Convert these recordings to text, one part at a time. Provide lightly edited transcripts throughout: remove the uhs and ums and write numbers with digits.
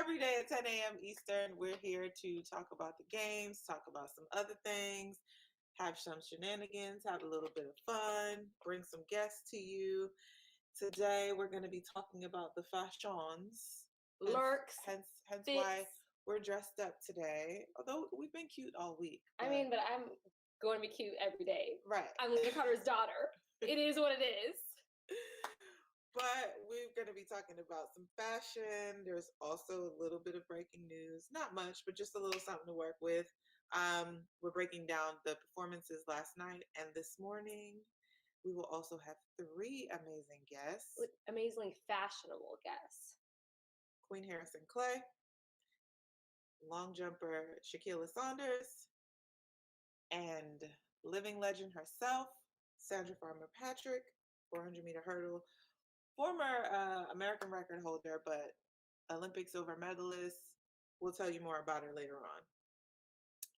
Every day at 10 a.m. Eastern, we're here to talk about the games, talk about some other things, have some shenanigans, have a little bit of fun, bring some guests to you. Today, we're going to be talking about the fashions. Lurks. Hence fits. why we're dressed up today. Although we've been cute all week. I mean, but I'm going to be cute every day. Right. I'm Lena Carter's daughter. It is what it is. But we're going to be talking about some fashion. There's also a little bit of breaking news. Not much, but just a little something to work with. We're breaking down the performances last night and this morning. We will also have 3 amazing guests. With amazingly fashionable guests. Queen Harrison Clay, long jumper Shaquilla Saunders, and living legend herself, Sandra Farmer Patrick, 400-meter hurdle, former American record holder, but Olympic silver medalist. We'll tell you more about her later on.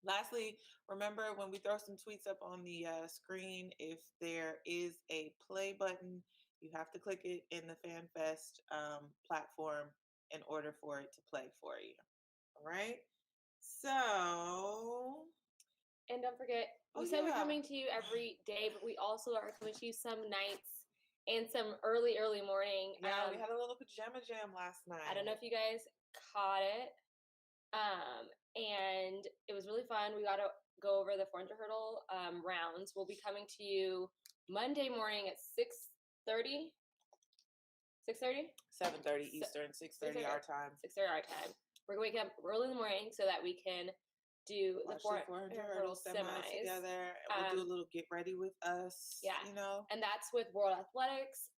Lastly, remember when we throw some tweets up on the screen, if there is a play button, you have to click it in the FanFest platform in order for it to play for you. All right? So... And don't forget, we said we're coming to you every day, but we also are coming to you some nights and some early morning. Yeah, we had a little pajama jam last night. I don't know if you guys caught it. And it was really fun. We got to go over the 400 hurdle rounds. We'll be coming to you Monday morning at 6:30. 6:30? 7:30 Eastern, 6:30 our time. 6:30 our time. We're going to wake up early in the morning so that we can do the 400 hurdle semis together. And we'll do a little get ready with us. Yeah. You know? And that's with World Athletics.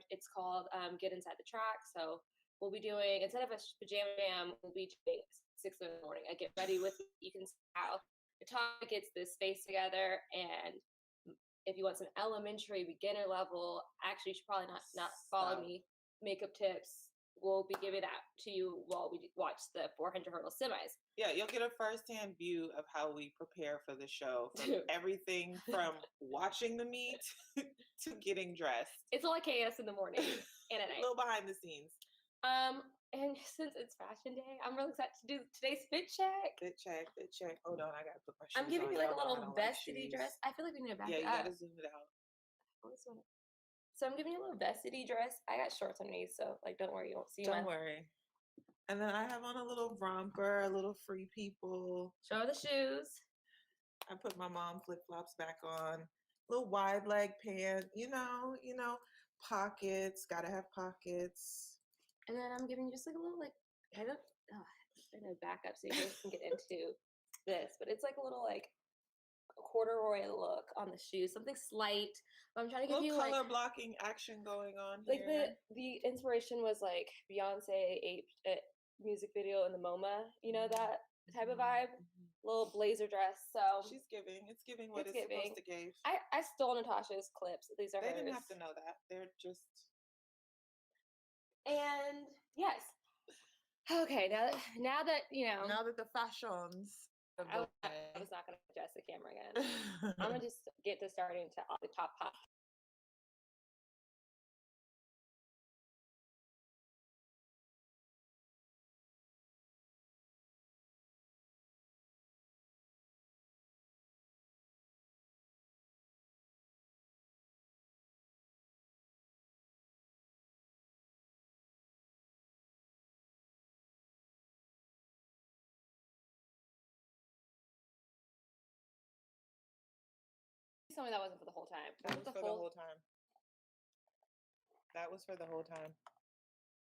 It's called Get Inside the Track. So we'll be doing, instead of a pajama jam, we'll be doing 6 in the morning. I get ready with, you can see how the topic gets this space together. And if you want some elementary beginner level, actually you should probably not follow me, makeup tips. We'll be giving that to you while we watch the 400 hurdle semis. Yeah, you'll get a firsthand view of how we prepare for the show. From everything from watching the meet to getting dressed. It's a lot of chaos in the morning and at night. A little behind the scenes. And since it's fashion day, I'm really excited to do today's fit check. Fit check. Hold on, I gotta put my shoes on. I'm giving you like a little vestity dress. I feel like we need to back it up. Yeah, you gotta zoom it out. So I'm giving you a little vestity dress. I got shorts underneath, so like don't worry, you won't see Don't worry. And then I have on a little romper, a little Free People. Show the shoes. I put my mom flip-flops back on. Little wide leg pant, you know, pockets, gotta have pockets. And then I'm giving you just like a little I know back up so you guys can get into this, but it's like a little like corduroy look on the shoes, something slight. But I'm trying to give you color blocking action going on like here. the inspiration was like Beyonce music video in the MoMA, you know, that type of vibe. Little blazer dress. So it's giving what it's supposed to give. I stole Natasha's clips. These are they hers. Didn't have to know that. They're just. And yes. Okay, now that you know. Now that the fashions. I was not going to adjust the camera again. I'm going to just get to starting to off the top pop. Something that wasn't for the whole time. That was for the whole time. That was for the whole time.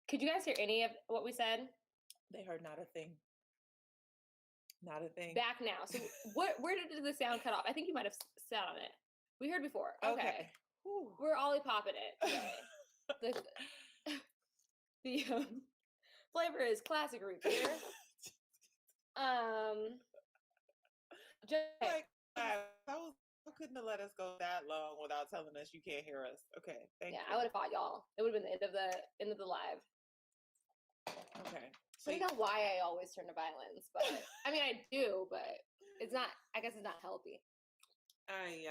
Could you guys hear any of what we said? They heard not a thing. Not a thing. Back now. So where did the sound cut off? I think you might have sat on it. We heard before. Okay. We're Ollie popping it today. the flavor is classic root beer. I couldn't have let us go that long without telling us you can't hear us. Okay, thank you. Yeah, I would have fought y'all. It would have been the end of the live. Okay. So you know why I always turn to violence, but I mean I do, but it's not. I guess it's not healthy. Ay.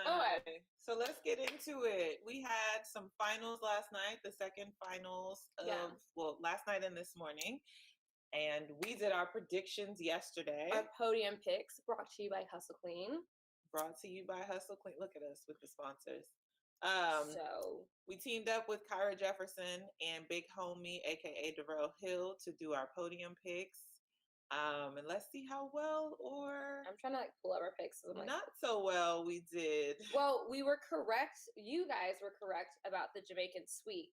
Okay. So let's get into it. We had some finals last night, the second finals of, last night and this morning. And we did our predictions yesterday. Our podium picks brought to you by Hustle Clean. Brought to you by Hustle Clean. Look at us with the sponsors. So we teamed up with Kyra Jefferson and Big Homie, aka Darrell Hill, to do our podium picks. And let's see how well or I'm trying to pull up our picks. So not so well we did. Well, we were correct. You guys were correct about the Jamaican suite.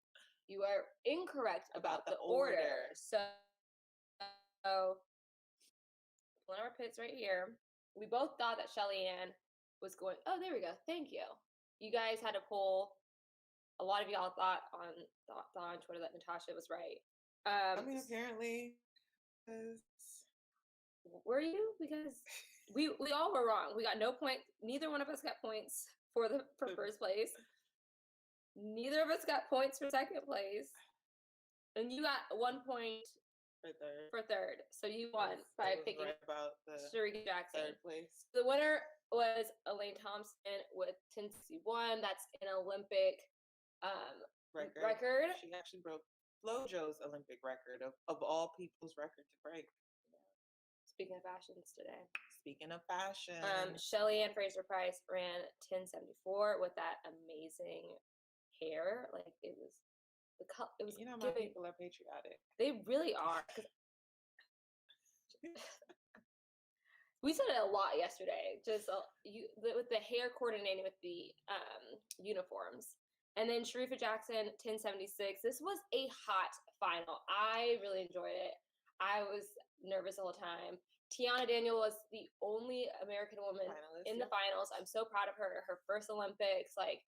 You are incorrect about the order. So pulling our picks right here. We both thought that Shelly Ann was going. Oh, there we go. Thank you. You guys had a poll. A lot of y'all thought on Twitter that Natasha was right. I mean, apparently, were you? Because we all were wrong. We got no point. Neither one of us got points for first place. Neither of us got points for second place, and you got 1 point for third. So you won by picking right about the Sharika Jackson. Third place. The winner was Elaine Thompson with 1061. That's an Olympic record. She actually broke Flojo's Olympic record of all people's record to break. Speaking of fashions today. Speaking of fashion. Shelly Ann Fraser Price ran 1074 with that amazing hair. Like it was my people are patriotic. They really are. We said it a lot yesterday. Just with the hair coordinating with the uniforms. And then Sharika Jackson, 1076. This was a hot final. I really enjoyed it. I was nervous the whole time. Tiana Daniel was the only American woman in the finals. I'm so proud of her. Her first Olympics, like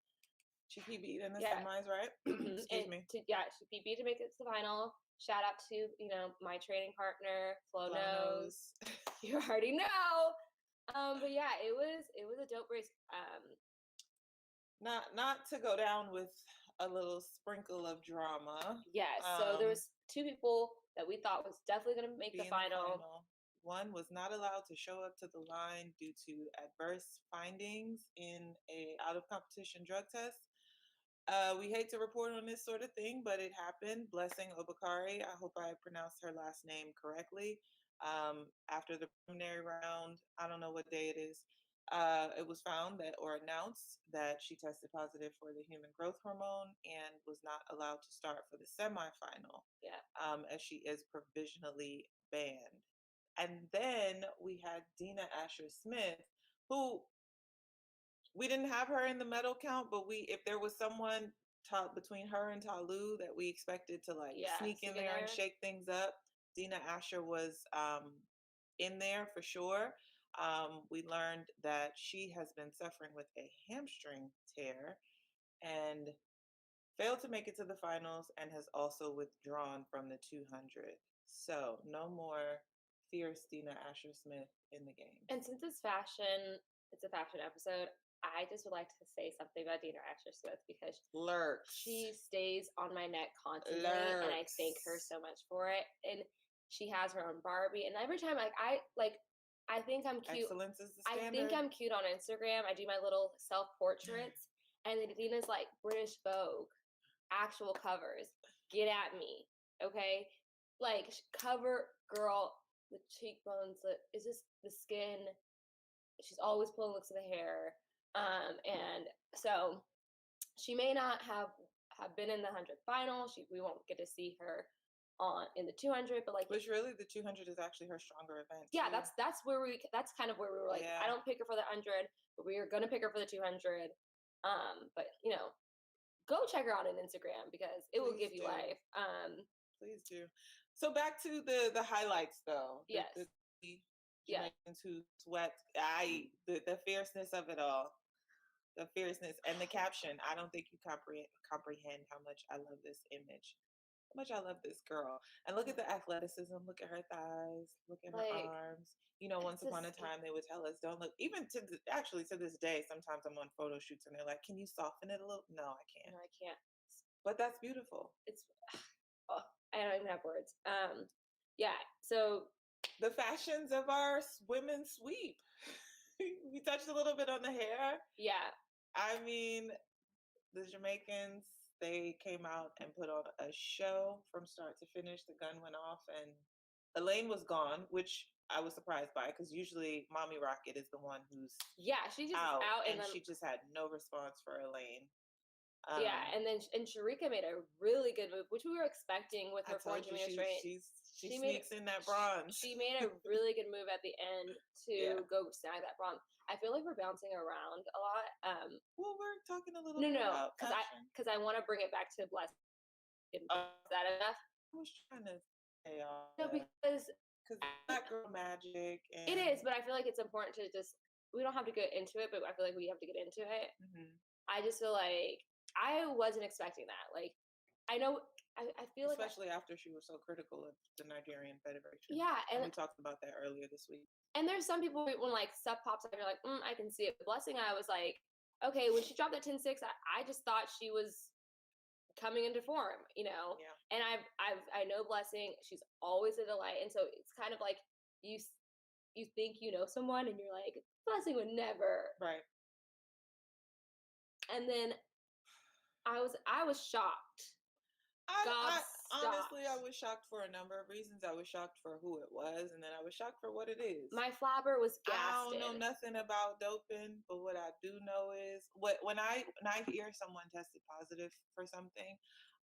she PB'd in the semis, right? Excuse me. She PB'd to make it to the final. Shout out to my training partner, Flo knows. You already know. But yeah, it was a dope race. Not to go down with a little sprinkle of drama. Yes. So there was two people that we thought was definitely going to make the final. One was not allowed to show up to the line due to adverse findings in a out of competition drug test. We hate to report on this sort of thing, but it happened. Blessing Obakari, I hope I pronounced her last name correctly. After the preliminary round, I don't know what day it is. It was found announced that she tested positive for the human growth hormone and was not allowed to start for the semifinal. Yeah. As she is provisionally banned. And then we had Dina Asher Smith, who we didn't have her in the medal count, but if there was someone between her and Talu that we expected to sneak in there and shake things up, Dina Asher was in there for sure. We learned that she has been suffering with a hamstring tear and failed to make it to the finals and has also withdrawn from the 200. So no more fierce Dina Asher Smith in the game. And since it's a fashion episode, I just would like to say something about Dina Asher Smith because she stays on my neck constantly, and I thank her so much for it. And she has her own Barbie, and every time I think I'm cute. Excellence is the standard. I think I'm cute on Instagram. I do my little self portraits, and then Dina's like British Vogue, actual covers. Get at me, okay? Like cover girl. The cheekbones, it's just the skin. She's always pulling looks of the hair. And so she may not have been in the 100 final. We won't get to see her in the 200, but which really the 200 is actually her stronger event. Yeah, that's kind of where we were like, I don't pick her for the 100, but we are gonna pick her for the 200. But go check her out on Instagram because it will give you life. Please do. So back to the highlights though. Yes. The Jamaicans who sweat. The fierceness of it all. The fierceness and the caption. I don't think you comprehend how much I love this image. How much I love this girl. And look at the athleticism. Look at her thighs. Look at her arms. Once upon a time they would tell us don't look. Even to this day, sometimes I'm on photo shoots and they're like, "Can you soften it a little?" No, I can't. No, I can't. But that's beautiful. It's. I don't even have words. Yeah. So the fashions of our women's sweep. we touched a little bit on the hair. Yeah. I mean, the Jamaicans, they came out and put on a show from start to finish. The gun went off, and Elaine was gone, which I was surprised by because usually Mommy Rocket is the one who's Yeah, she just out, out and then she just had no response for Elaine. yeah, and then Sharika made a really good move, which we were expecting with I her foreign told you Jamaica straight. she made sneaks in that bronze. She made a really good move at the end to Yeah. go snag that bronze. I feel like we're bouncing around a lot. Well, we're talking a little No, bit no, about because I want to bring it back to Bless. Is that enough? I was trying to say No, because that girl magic. And it is, but I feel like it's important to just. We don't have to get into it, but I feel like we have to get into it. Mhm. I just feel like I wasn't expecting that. Like, I know, I feel especially after she was so critical of the Nigerian Federation. Yeah, and we talked about that earlier this week. And there's some people when like stuff pops up, you're like, I can see it. Blessing, I was like, okay, when she dropped that 10-6, I just thought she was coming into form, you know. Yeah. And I know Blessing, she's always a delight, and so it's kind of like you think you know someone, and you're like, Blessing would never. Right. And then I was shocked. Honestly, I was shocked for a number of reasons. I was shocked for who it was, and then I was shocked for what it is. My flabber was gassed. I don't know nothing about doping, but what I do know is when I hear someone tested positive for something,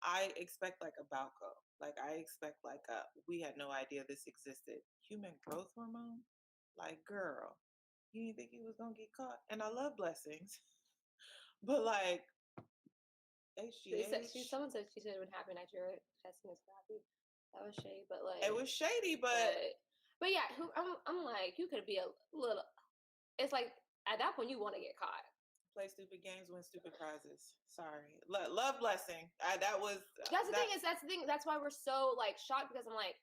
I expect like a Balco. Like I expect like a we had no idea this existed. Human growth hormone? Like girl, you didn't think he was gonna get caught? And I love blessings. But like HGH. Someone said she said it would happen at your testing is crappy. That was shady, but like it was shady, but yeah, I'm like you could be a little. It's like at that point you want to get caught. Play stupid games, win stupid prizes. Sorry, love blessing. That's the thing. That's why we're so like shocked because I'm like,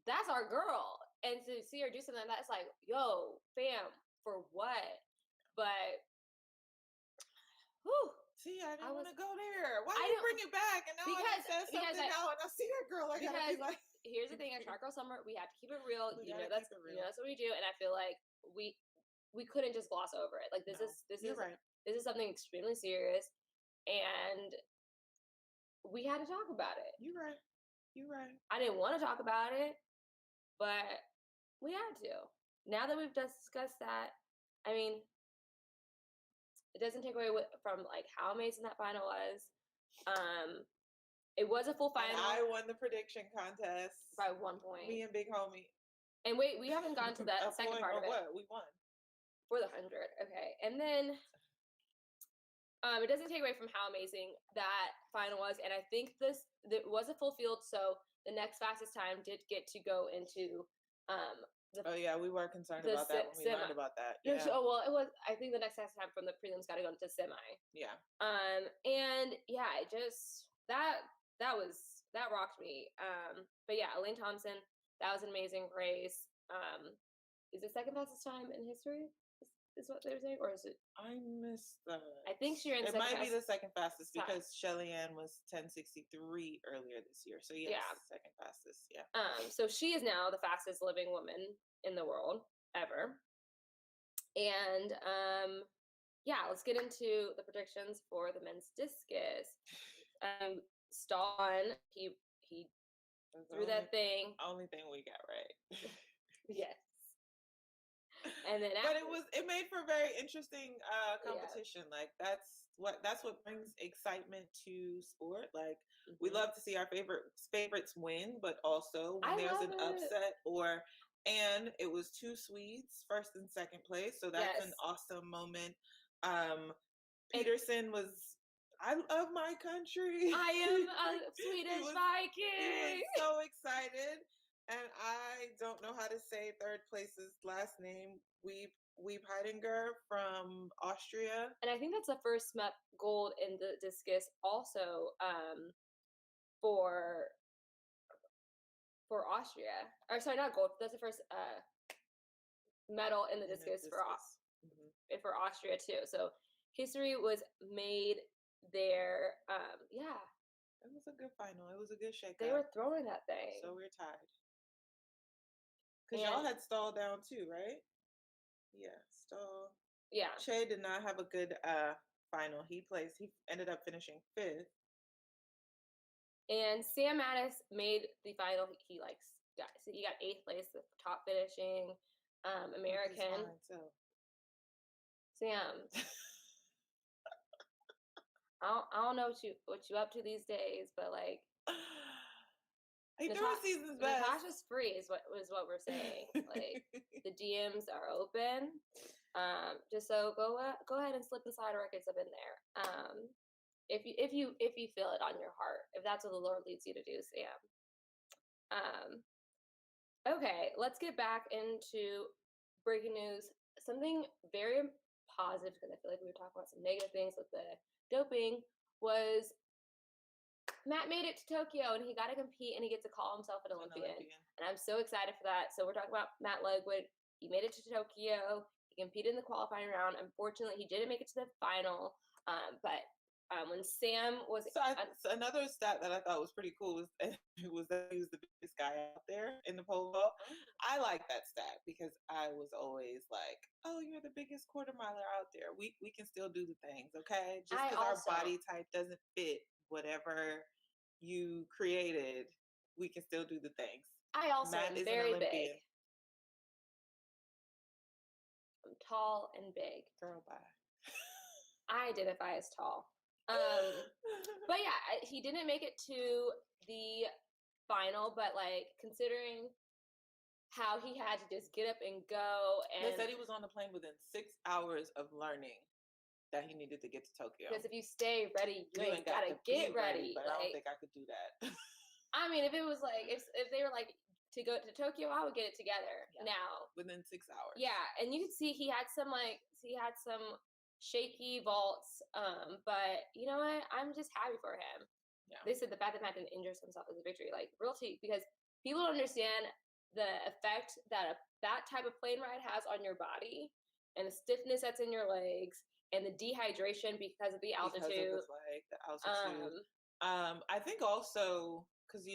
that's our girl, and to see her do something like that, it's like, yo, fam, for what? But, whew. See, I didn't want to go there. Why do you bring it back? And now I said something now, and I see that girl. I gotta be like, here's the thing: at Shark Girl Summer, we have to keep it real. You know that's what we do, and I feel like we couldn't just gloss over it. Like this is something extremely serious, and we had to talk about it. You're right. I didn't want to talk about it, but we had to. Now that we've discussed that, I mean, it doesn't take away from like how amazing that final was. It was a full final. And I won the prediction contest by 1 point. Me and Big Homie. And wait, we haven't gone to that second part of it. What? We won for the 100. Okay, and then it doesn't take away from how amazing that final was. And I think there was a full field, so the next fastest time did get to go into. We were concerned about that when we learned about that. Yeah. Well, it was. I think the next time from the prelims got to go into semi. Yeah. And yeah, it just that rocked me. But yeah, Elaine Thompson, that was an amazing race. Is it second fastest time in history? Is what they're saying, or is it? I missed that. I think she ran. It might be the second fastest because Shelly-Ann was 10:63 earlier this year. So yes, second fastest. Yeah. So she is now the fastest living woman in the world ever. And yeah, let's get into the predictions for the men's discus. Stawn, he threw that thing. Only thing we got right. Yes. And then but it made for a very interesting competition. Yeah. Like that's what brings excitement to sport. Like we love to see our favorites win, but also when there's an upset and it was 2 Swedes, first and second place, so that's an awesome moment. Peterson was, I love my country. I am a Swedish Viking. He was so excited. And I don't know how to say third place's last name. Wiebe Heidinger from Austria. And I think that's the first MEP gold in the discus also for Austria. Or sorry, not gold. That's the first medal in the discus. For Austria too. So history was made there. Yeah. It was a good final. It was a good shake. They were throwing that thing. So we're tied. Because y'all had stalled down too, right? Yeah, Stahl. Yeah. Che did not have a good final. He ended up finishing 5th. And Sam Mattis made the final. He so he got 8th place, the top finishing American. Sam, I don't know what you up to these days, but like he threw a season's best. Natasha's free is what we're saying. Like the DMs are open. Just so go ahead and slip inside or get up in there. If you feel it on your heart, if that's what the Lord leads you to do, Sam. Okay, let's get back into breaking news. Something very positive, because I feel like we were talking about some negative things with the doping, was Matt made it to Tokyo and he got to compete and he gets to call himself an Olympian. And I'm so excited for that. So we're talking about Matt Legwood. He made it to Tokyo. He competed in the qualifying round. Unfortunately, he didn't make it to the final. But when Sam was... So another stat that I thought was pretty cool was that he was the biggest guy out there in the pole vault. I like that stat because I was always like, oh, you're the biggest quarter miler out there. We can still do the things, okay? Just because our body type doesn't fit whatever you created, we can still do the things. I also am very big. I'm tall and big. Girl, bye. I identify as tall. But yeah, he didn't make it to the final, but like considering how he had to just get up and go, and they said he was on the plane within 6 hours of learning that he needed to get to Tokyo. Because if you stay ready, you ain't gotta get ready. But I don't think I could do that. I mean, if it was like if they were like to go to Tokyo, I would get it together now within 6 hours. Yeah, and you can see he had some shaky vaults, but you know what? I'm just happy for him. Yeah. They said the fact that Matt didn't injure himself is a victory, like real tea, because people don't understand the effect that that type of plane ride has on your body, and the stiffness that's in your legs, and the dehydration because of the altitude. The altitude. I think also because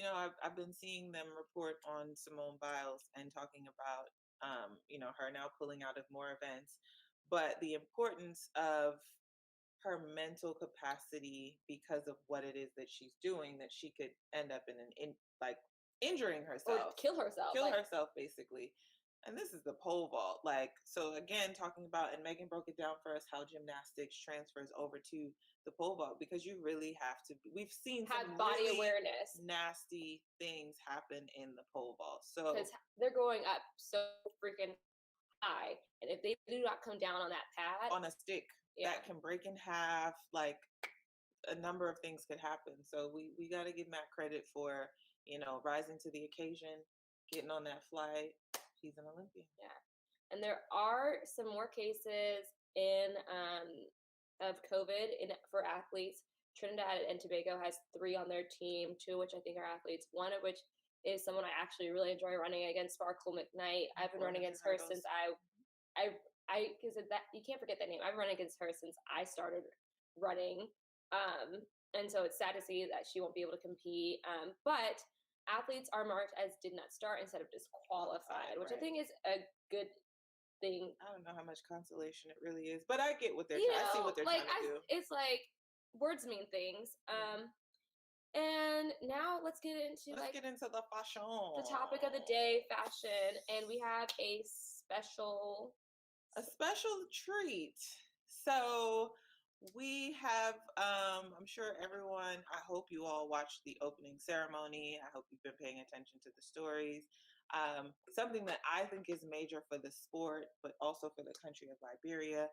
I've been seeing them report on Simone Biles and talking about her now pulling out of more events, but the importance of her mental capacity because of what it is that she's doing, that she could end up injuring herself or kill herself basically. And this is the pole vault. So again, talking about, and Megan broke it down for us, how gymnastics transfers over to the pole vault, because you really have to, we've seen have body really awareness, nasty things happen in the pole vault. So because they're going up so freaking high, and if they do not come down on that pad, on a stick, that can break in half, like a number of things could happen. So we got to give Matt credit for, rising to the occasion, getting on that flight. He's an Olympian. Yeah. And there are some more cases of COVID for athletes. Trinidad and Tobago has 3 on their team, 2 of which I think are athletes, one of which is someone I actually really enjoy running against, Sparkle McKnight. I've been running against her since because you can't forget that name. I've run against her since I started running. And so it's sad to see that she won't be able to compete. But athletes are marked as did not start instead of disqualified, which I think is a good thing. I don't know how much consolation it really is, but I get what they're trying. I see what they're trying to do. It's like words mean things. And now let's get into the fashion. The topic of the day, fashion, and we have a special treat. So we have, I'm sure everyone, I hope you all watched the opening ceremony. I hope you've been paying attention to the stories. Something that I think is major for the sport, but also for the country of Liberia.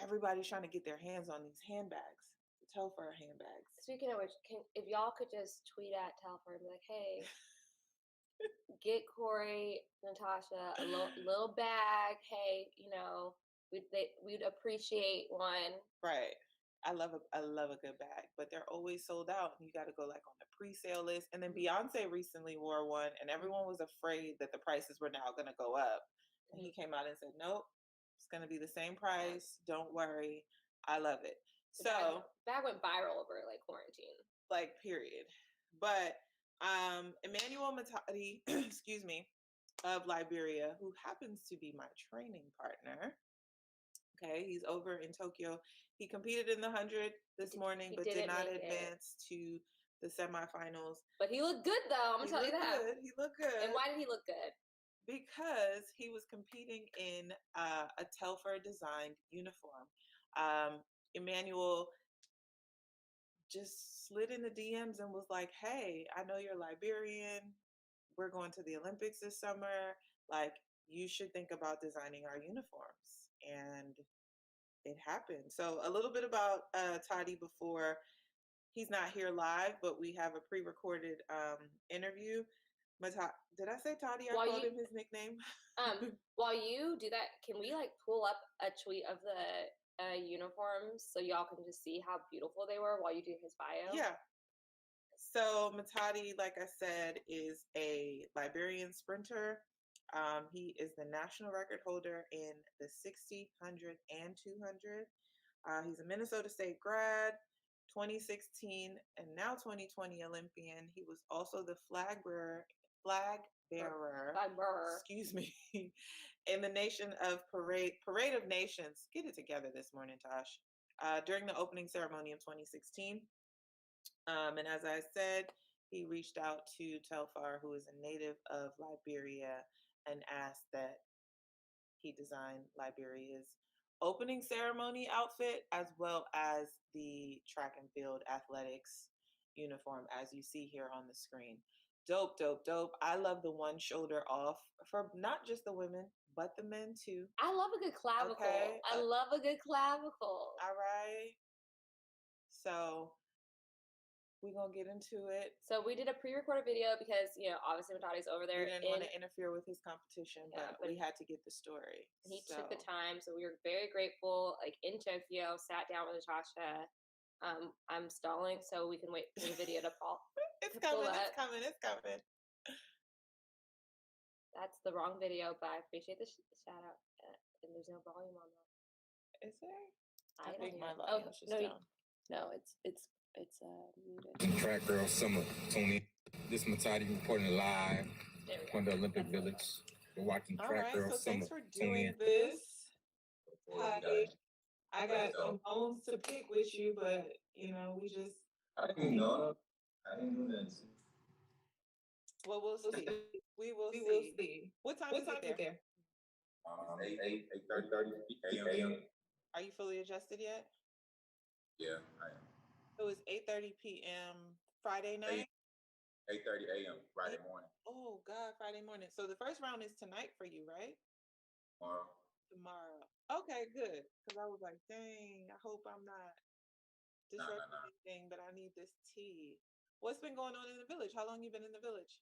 Everybody's trying to get their hands on these handbags, the Telfar handbags. Speaking of which, if y'all could just tweet at Telfar and be like, hey, get Corey, Natasha a little bag. Hey, we'd appreciate one. Right. I love a good bag, but they're always sold out, and you got to go on the pre-sale list. And then Beyonce recently wore one, and everyone was afraid that the prices were now going to go up. And he came out and said, "Nope, it's going to be the same price. Don't worry. I love it." So bag went viral over quarantine. Period. But Emmanuel Matadi, excuse me, of Liberia, who happens to be my training partner. Okay, he's over in Tokyo. He competed in the 100 this morning, but did didn't not make it. advance to the semifinals. But he looked good, though. I'm gonna tell you that. He looked good. And why did he look good? Because he was competing in a Telfar designed uniform. Emmanuel just slid in the DMs and was like, "Hey, I know you're Liberian. We're going to the Olympics this summer. Like, you should think about designing our uniforms." And it happened. So a little bit about Toddy before he's not here live, but we have a pre-recorded interview. Did I say Toddy? I called him his nickname. While you do that, can we like pull up a tweet of the uniforms so y'all can just see how beautiful they were while you do his bio? Yeah. So Matadi, like I said, is a Liberian sprinter. He is the national record holder in the 60, 100, and 200. He's a Minnesota State grad, 2016 and now 2020 Olympian. He was also the flag bearer, excuse me, in the nation of Parade of Nations. Get it together this morning, Tosh. During the opening ceremony of 2016. And as I said, he reached out to Telfar, who is a native of Liberia, and asked that he design Liberia's opening ceremony outfit as well as the track and field athletics uniform, as you see here on the screen. Dope, dope, dope. I love the one shoulder off for not just the women, but the men too. I love a good clavicle. Okay. I love a good clavicle. All right. So we're going to get into it. So we did a pre-recorded video because, you know, obviously Matadi's over there. We didn't want to interfere with his competition, but we had to get the story. And he took the time, so we were very grateful. Like in Tokyo, sat down with Natasha. I'm stalling, so we can wait for the video to fall. It's coming, it's coming, it's coming. That's the wrong video, but I appreciate the shout out. And there's no volume on that. Is there? I think my volume is just down. No, it's muted. Track Girl Summer, Tony. This is Matadi reporting live from the Olympic Village. We're watching Track Girl Summer. Thanks for doing this. Hi. I got some bones to pick with you, but you know, we just. I didn't know this. Well, we'll see. We will see. What time is it there? 8:30 a.m. Are you fully adjusted yet? Yeah, I am. So it's 8:30 p.m. Friday night? 8:30 a.m. Friday morning. Oh, God, Friday morning. So the first round is tonight for you, right? Tomorrow. Okay, good. Because I was like, dang, I hope I'm not disrupting anything, but I need this tea. What's been going on in the village? How long you been in the village?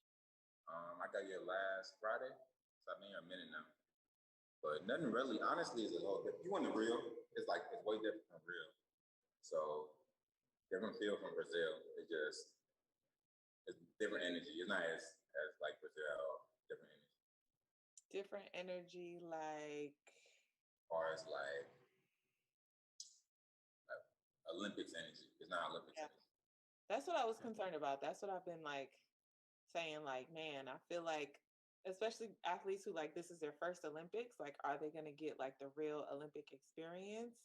I got here last Friday, so I've been here a minute now. But nothing really, honestly, is a little different. You want the real, it's way different from real. So different feel from Brazil. It's different energy. It's not as like Brazil at all. Different energy. Different energy, like. Or it's like Olympics energy. It's not Olympics energy. That's what I was concerned about. That's what I've been like saying. Like, man, I feel like, especially athletes who like this is their first Olympics. Like, are they going to get like the real Olympic experience?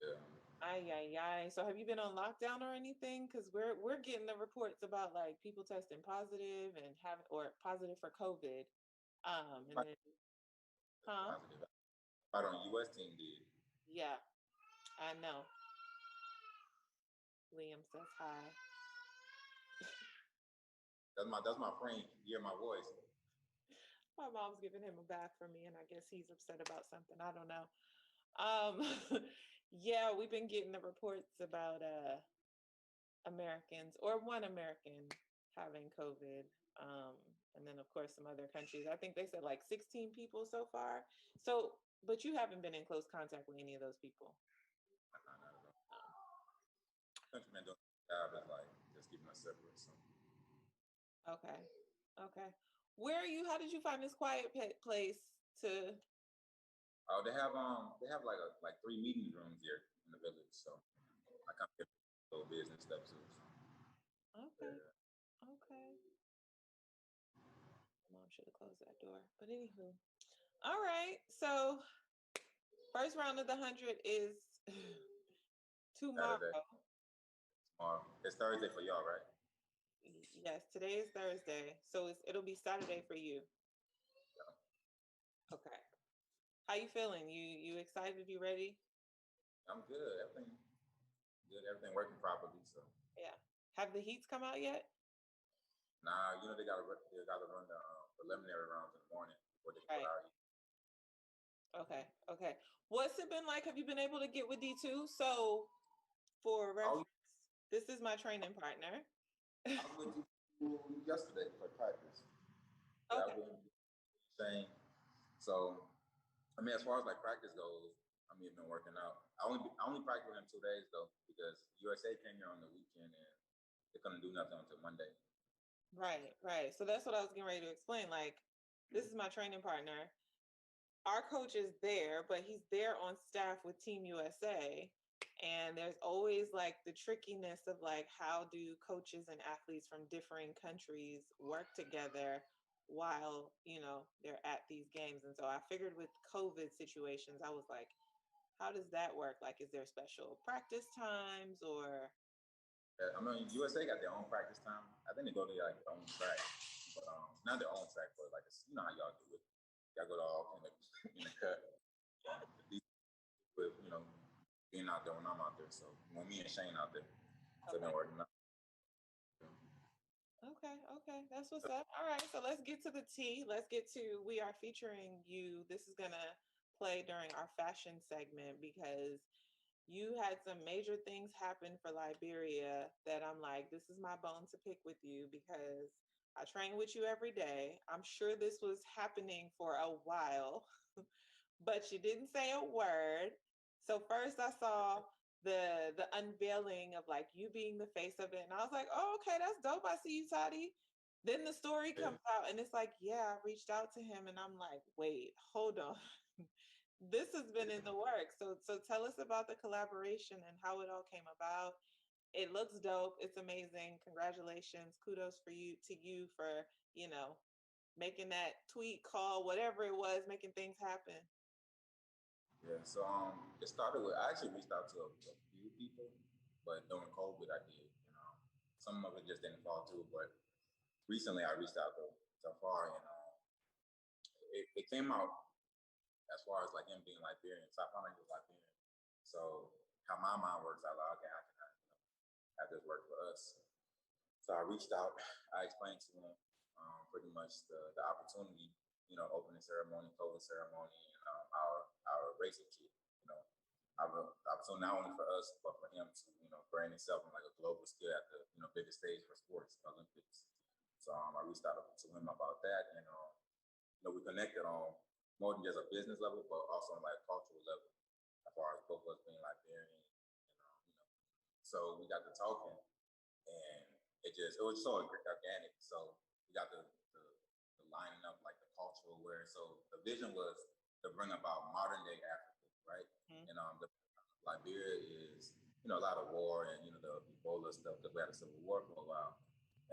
Yeah. Ay. So have you been on lockdown or anything? Because we're getting the reports about like people testing positive and positive for COVID. And then, Positive. Right on U.S. team did. Yeah, I know. Liam says hi. That's my friend. You hear my voice. My mom's giving him a bath for me, and I guess he's upset about something. I don't know. Yeah, we've been getting the reports about Americans or one American having COVID. And then of course some other countries. I think they said like 16 people so far. So, but you haven't been in close contact with any of those people. Countrymen doing the job is like just keeping us separate. So. Okay. Where are you? How did you find this quiet place to? Oh, they have like 3 meeting rooms here in the village, so I kind of get a little business stuff too. So. Okay. Okay. Mom should have closed that door. But anywho, all right. So first round of the 100 is tomorrow. Saturday, tomorrow. It's Thursday for y'all, right? Yes, today is Thursday, so it'll be Saturday for you. Okay. How you feeling? You excited? You ready? I'm good. Everything good. Everything working properly. So Yeah. Have the heats come out yet? nah, they gotta run the preliminary rounds in the morning before they Right. put out. Okay. Okay. What's it been like? Have you been able to get with D2? So, for Oh, reference, this is my training partner. I went to school yesterday for practice. Yeah, I've Okay. been saying. So, I mean, as far as like practice goes, I mean, I've been working out. I only practiced with him 2 days though because USA came here on the weekend and they couldn't do nothing until Monday. Right. Right. So that's what I was getting ready to explain. Like, this is my training partner. Our coach is there, but he's there on staff with Team USA. And there's always like the trickiness of like, how do coaches and athletes from differing countries work together while, they're at these games? And so I figured with COVID situations, I was like, how does that work? Like, is there special practice times or? Yeah, I mean, USA got their own practice time. I think they go to like their own track, but not their own track, but like how y'all do it. Y'all go to all in the cut. With being out there when I'm out there. So when me and Shane out there, so been working out. Okay, that's what's up. All right, so let's get to the tea. Let's get to we are featuring you. This is gonna play during our fashion segment because you had some major things happen for Liberia that I'm like, this is my bone to pick with you because I train with you every day. I'm sure this was happening for a while, but you didn't say a word. So first I saw the unveiling of like you being the face of it, and I was like, oh, okay, that's dope. I see you, Toddy. Then the story comes out, and it's like, yeah, I reached out to him, and I'm like, wait, hold on. This has been in the works. So tell us about the collaboration and how it all came about. It looks dope. It's amazing. Congratulations. Kudos for you for, making that tweet, call, whatever it was, making things happen. Yeah, so it started with I actually reached out to a few people, but during COVID I did. Some of it just didn't fall through, but recently I reached out to Safari and it came out as far as like him being Liberian. So I found out he was Liberian. So how my mind works, I was like, okay, how can I have this work for us? So I reached out. I explained to him pretty much the opportunity, opening ceremony, closing ceremony, and our racing kit. Opportunity not only for us but for him to brand himself on like a global scale at the biggest stage for sports, Olympics. So I reached out to him about that, and we connected on more than just a business level, but also on like cultural level, as far as both of us being Liberian. So we got to talking, and it was so organic. So we got the lining up like the cultural where. So the vision was to bring about modern day Africa, right? Mm-hmm. And the Liberia is a lot of war and the Ebola stuff because we had a civil war for a while.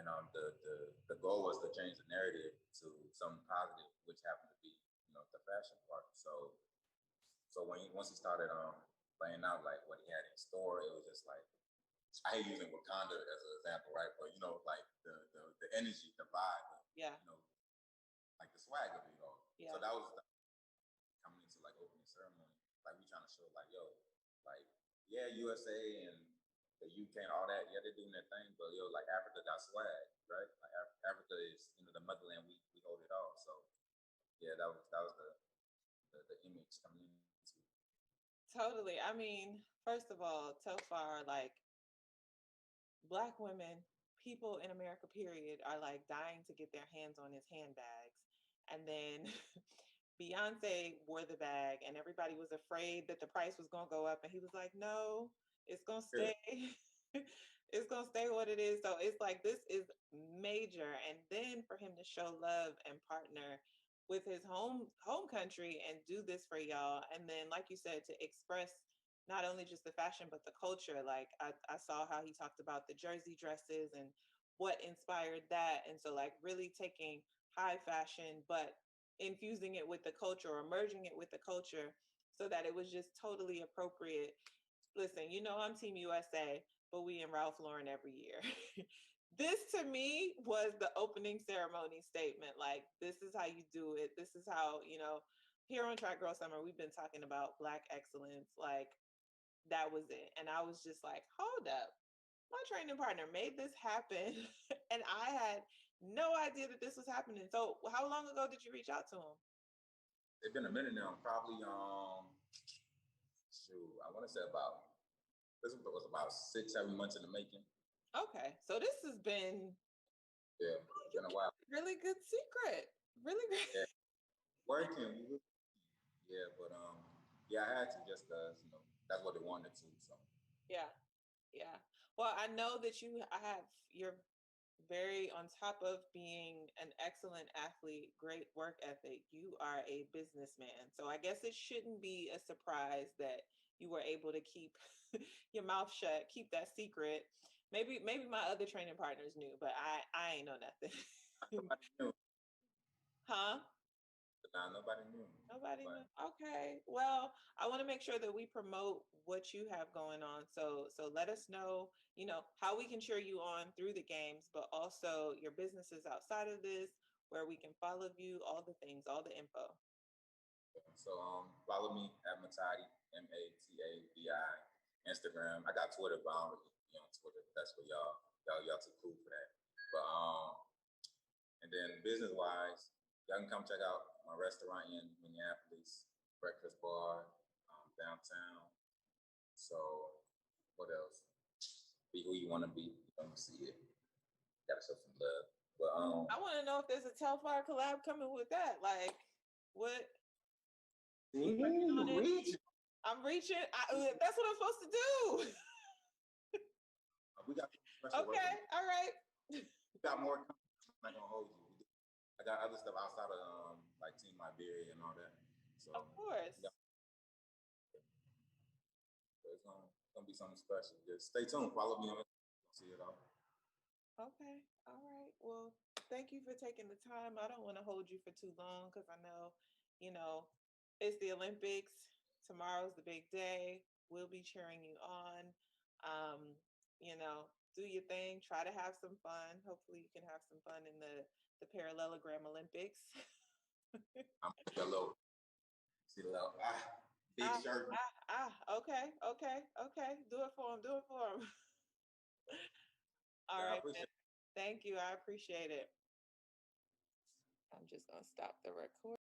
And the goal was to change the narrative to something positive, which happened to be the fashion part. So once he started laying out like what he had in store, it was just like I hate using Wakanda as an example, right? But like the energy, the vibe, like the swag of it all. Yeah. So that was coming into like opening ceremony, like we trying to show like like yeah, USA and the UK and all that, yeah, they're doing their thing, but like Africa got swag, right? Like Africa is the motherland. We hold it all. So yeah, that was the image coming into. Totally. I mean, first of all, so far, like Black women, people in America, period, are like dying to get their hands on his handbags. And then Beyonce wore the bag and everybody was afraid that the price was going to go up. And he was like, no, it's going to stay. It's going to stay what it is. So it's like, this is major. And then for him to show love and partner with his home country and do this for y'all. And then, like you said, to express not only just the fashion, but the culture. Like I saw how he talked about the jersey dresses and what inspired that. And so like really taking high fashion, but infusing it with the culture or merging it with the culture so that it was just totally appropriate. Listen, you know I'm Team USA, but we in Ralph Lauren every year. This to me was the opening ceremony statement. Like, this is how you do it. This is how, here on Track Girl Summer, we've been talking about Black excellence. Like, that was it. And I was just like, hold up. My training partner made this happen. And I had no idea that this was happening. So how long ago did you reach out to him? It's been a minute now, probably I want to say this was about 6-7 months in the making. Okay. So this has been it's been a while. Really good secret. Really good. Yeah. Working. Yeah, but I had to just that's what they wanted to. So Yeah. Well, I know that you're very on top of being an excellent athlete, great work ethic. You are a businessman. So I guess it shouldn't be a surprise that you were able to keep your mouth shut, keep that secret. Maybe my other training partners knew, but I ain't know nothing. nobody knew. Huh? Nah, nobody knew. Nobody knew. Okay. Well, I want to make sure that we promote what you have going on. So let us know, how we can cheer you on through the games, but also your businesses outside of this, where we can follow you, all the things, all the info. So follow me at Matabi, Matabi, Instagram. I got Twitter, but I don't really be on Twitter. That's what y'all too cool for that. But and then business wise, y'all can come check out my restaurant in Minneapolis, breakfast bar, downtown. So what else? Be who you want to be. You want to see it. Gotta show some love. But I want to know if there's a Telfar collab coming with that. Like, what? I'm reaching. That's what I'm supposed to do. We got okay. All right. We got more. I'm not gonna hold you. I got other stuff outside of like Team Iberia and all that. So of course. So it's gonna be something special. Just stay tuned. Follow me on see it all. Okay. All right. Well, thank you for taking the time. I don't want to hold you for too long because I know, it's the Olympics. Tomorrow's the big day. We'll be cheering you on. Do your thing. Try to have some fun. Hopefully you can have some fun in the parallelogram Olympics. I'm see the little big shirt. Okay. Do it for him. All right. Thank you. I appreciate it. I'm just going to stop the record.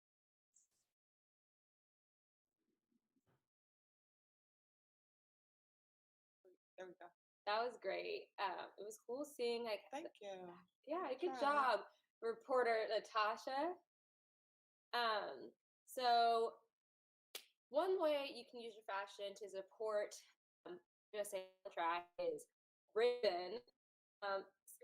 There we go. That was great. It was cool seeing Thank you. Yeah, good job, reporter Natasha. So one way you can use your fashion to support USA Track is Raven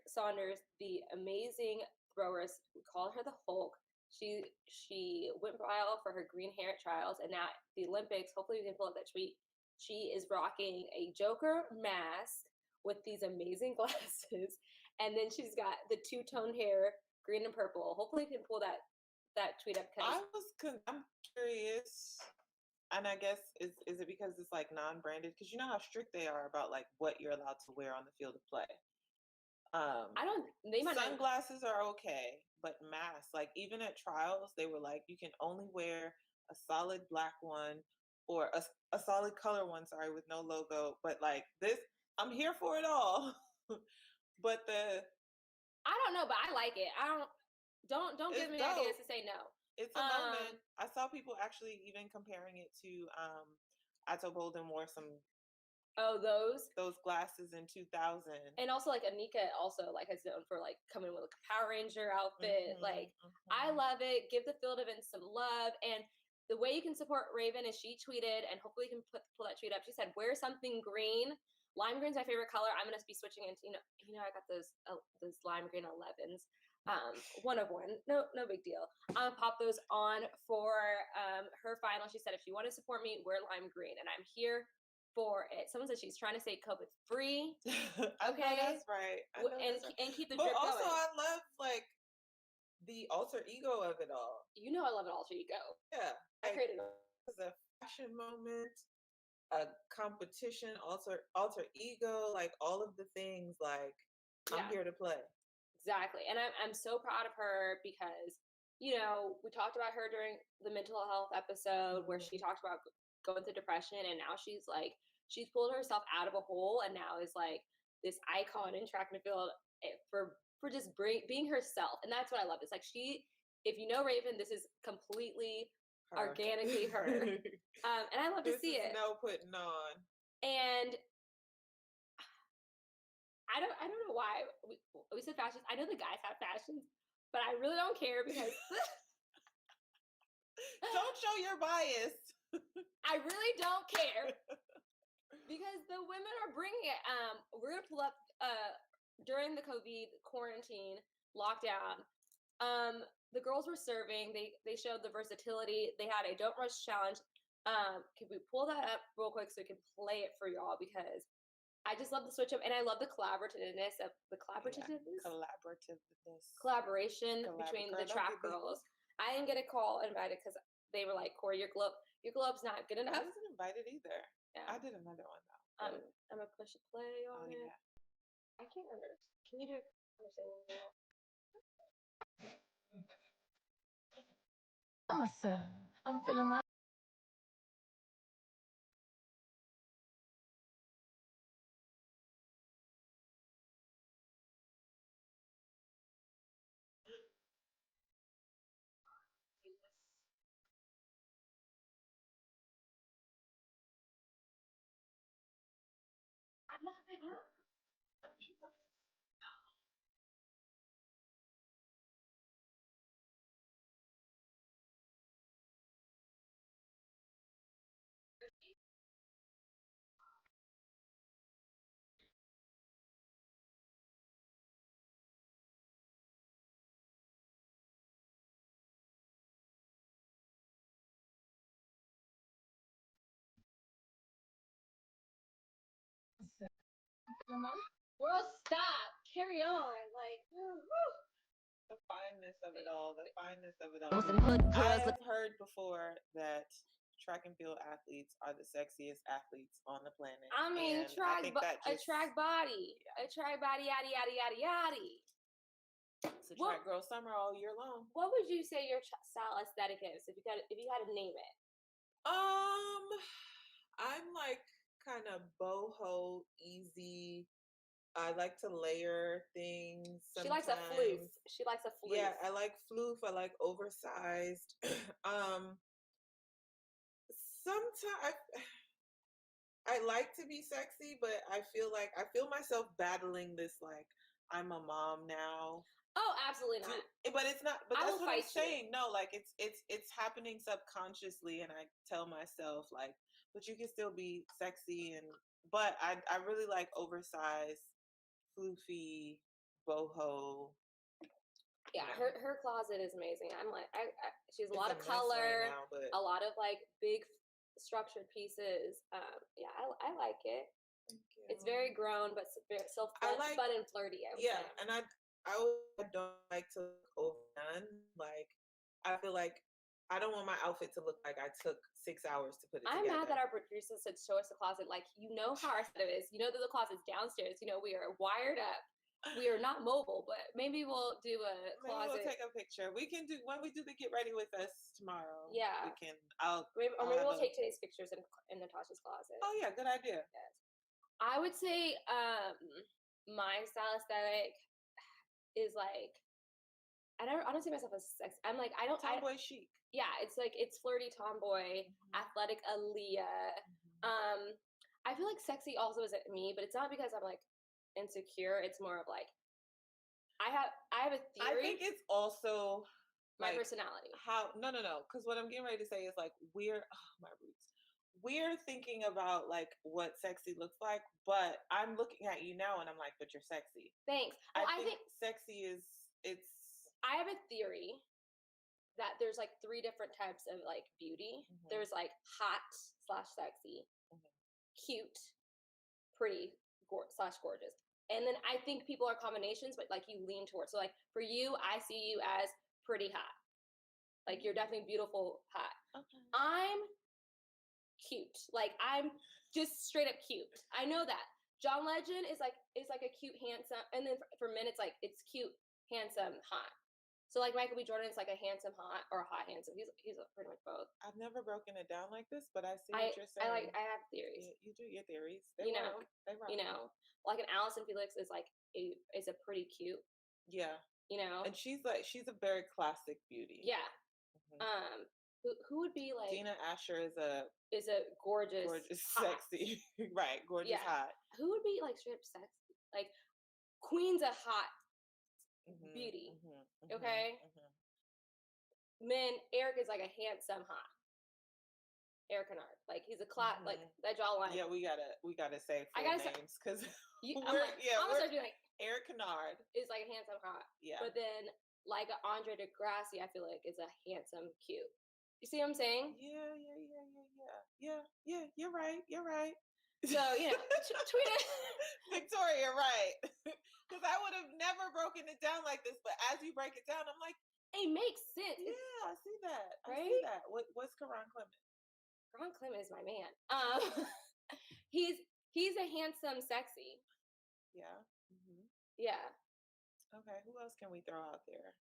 Saunders, the amazing throwers. We call her the Hulk. She went viral for her green hair at trials, and now at the Olympics, hopefully we can pull up that tweet. She is rocking a Joker mask with these amazing glasses, and then she's got the two-toned hair, green and purple. Hopefully we can pull that tweet up. I'm curious, and I guess is it because it's like non-branded? Because you know how strict they are about like what you're allowed to wear on the field of play. Sunglasses are okay, but masks, like even at trials, they were like, you can only wear a solid black one or a solid color one, with no logo. But like this, I'm here for it all. But I don't know, but I like it. Don't give me ideas to say no. It's a moment. I saw people actually even comparing it to Ato Bolden wore some those glasses in 2000. And also like Anika also like has known for like coming with like a Power Ranger outfit. I love it. Give the field event some love. And the way you can support Raven is she tweeted, and hopefully you can pull that tweet up. She said, wear something green. Lime green's my favorite color. I'm gonna be switching into I got those lime green 11s. One of one. No big deal. I'm gonna pop those on for her final. She said if you want to support me, wear lime green, and I'm here for it. Someone said she's trying to stay COVID free. Okay, that's right. And keep the drip going. But also, I love like the alter ego of it all. You know I love an alter ego. Yeah. I created It was a fashion moment, a competition, alter ego, like all of the things. Like I'm Yeah. here to play. Exactly. And I'm so proud of her because, you know, we talked about her during the mental health episode where she talked about going through depression, and now she's like, she's pulled herself out of a hole and now is like this icon in track and field for just being herself. And that's what I love. It's like if you know Raven, this is completely Her. organically her. And I love to see it. No putting on. And I don't know why we said fashions. I know the guys have fashions, but I really don't care because don't show your bias. I really don't care because the women are bringing it. We're gonna pull up during the COVID quarantine lockdown. The girls were serving. They showed the versatility. They had a don't rush challenge. Can we pull that up real quick so we can play it for y'all, because I just love the switch up, and I love the collaborative collaboration between the track girls. I didn't get a call invited because they were like, Corey, your globe's not good enough. I wasn't invited either. Yeah. I did another one though. I'm gonna push a play on it. Yeah. I can't remember. Can you do conversation? Awesome. I'm feeling like I love it. Girl, stop. Carry on. Like, The fineness of it all. The fineness of it all. Some hood I girls have heard before that track and field athletes are the sexiest athletes on the planet. I mean, and I think that a track body, yada yada yada yada. It's a track girl summer all year long. What would you say your style aesthetic is if you had to name it? I'm like kind of boho, easy. I like to layer things. Sometimes. She likes a floof. She likes a floof. Yeah, I like floof. I like oversized. Sometimes I like to be sexy, but I feel myself battling this, like, I'm a mom now. Oh, absolutely not. But it's not. But I that's will what I'm fight you. saying. No, like it's happening subconsciously, and I tell myself like, but you can still be sexy, but I really like oversized, floofy, boho. Yeah, her closet is amazing. I'm like, she has a lot of It's a mess color, right now, but a lot of like big structured pieces. Yeah, I like it. thank you. It's very grown, but still I fun, like- fun and flirty. I would Yeah, say. and I don't like to look overdone. Like, I feel like I don't want my outfit to look like I took 6 hours to put it I'm together. mad that our producer said show us the closet. Like, you know how our setup is. You know that the closet's downstairs. You know we are wired up. We are not mobile, but maybe we'll do a Maybe closet. we'll take a picture. We can do when we do the get ready with us tomorrow. Yeah. we can. Maybe I'll we'll have take today's pictures in Natasha's closet. Oh yeah, good idea. Yes. I would say my style aesthetic is like I don't see myself as sex. I'm like I don't. Tomboy chic. Yeah, it's like it's flirty tomboy, athletic Aaliyah. I feel like sexy also isn't me, but it's not because I'm like insecure. It's more of like I have a theory. I think it's also my like, personality. How no, because what I'm getting ready to say is like my roots. We're thinking about like what sexy looks like, but I'm looking at you now and I'm like, but you're sexy. Thanks. Well, I think sexy is I have a theory that there's like 3 different types of like beauty. Mhm. There's like hot / sexy, cute, pretty / gorgeous. And then I think people are combinations, but like you lean towards. So like for you, I see you as pretty hot. Like you're definitely beautiful, hot. Okay. I'm cute. Like I'm just straight up cute. I know that. John Legend is like a cute, handsome, and then for men it's like it's cute, handsome, hot. So like Michael B. Jordan is like a handsome, hot, or a hot, handsome. He's pretty much both. I've never broken it down like this, but I see what you're saying. I have theories. You do your theories. They You know, work. They rock. You know, like an Allison Felix is like is a pretty cute. Yeah. You know, And she's a very classic beauty. yeah. Mhm. Who would be like Dina Asher is a gorgeous, hot. sexy, right? Gorgeous, Yeah. hot. Who would be like straight up sexy? Like Queen's a hot Mhm, beauty. mhm, Okay? mhm. Men, Eric is like a handsome hot. Eric Kennard, like he's a like Mhm. that jawline. Yeah, we gotta say I full gotta say- names because I'm we're like, I'm gonna start doing like Eric Kennard. is like a handsome hot. Yeah. But then like a Andre Degrassi, I feel like is a handsome cute. You see what I'm saying? Yeah. You're right. So you know, tweet it. Victoria, right? Because I would have never broken it down like this, but as you break it down, I'm like, It makes sense. yeah, I see that. I see Right? that. What's Karan Clement? Ron Clement is my man. He's a handsome, sexy. Yeah. Mm-hmm. Yeah. Okay. Who else can we throw out there?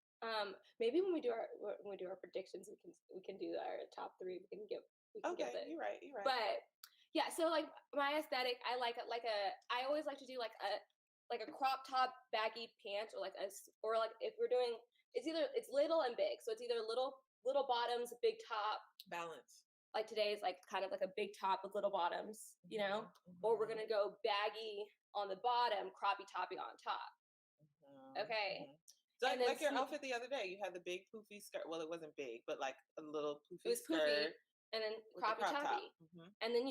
Maybe when we do our predictions, we can do our top 3. We can give Okay, it. you're right. But yeah, so like my aesthetic, I I always like to do like a crop top baggy pants or like if we're doing it's little and big, so it's either little bottoms, big top. Balance. Like today is like kind of like a big top with little bottoms, you know, or we're gonna go baggy on the bottom, croppy toppy on top. Okay. So And then like your outfit the other day, you had the big poofy skirt. Well, it wasn't big, but like a little It poofy was skirt. poofy, and then with the croppy crop top. toppy, and then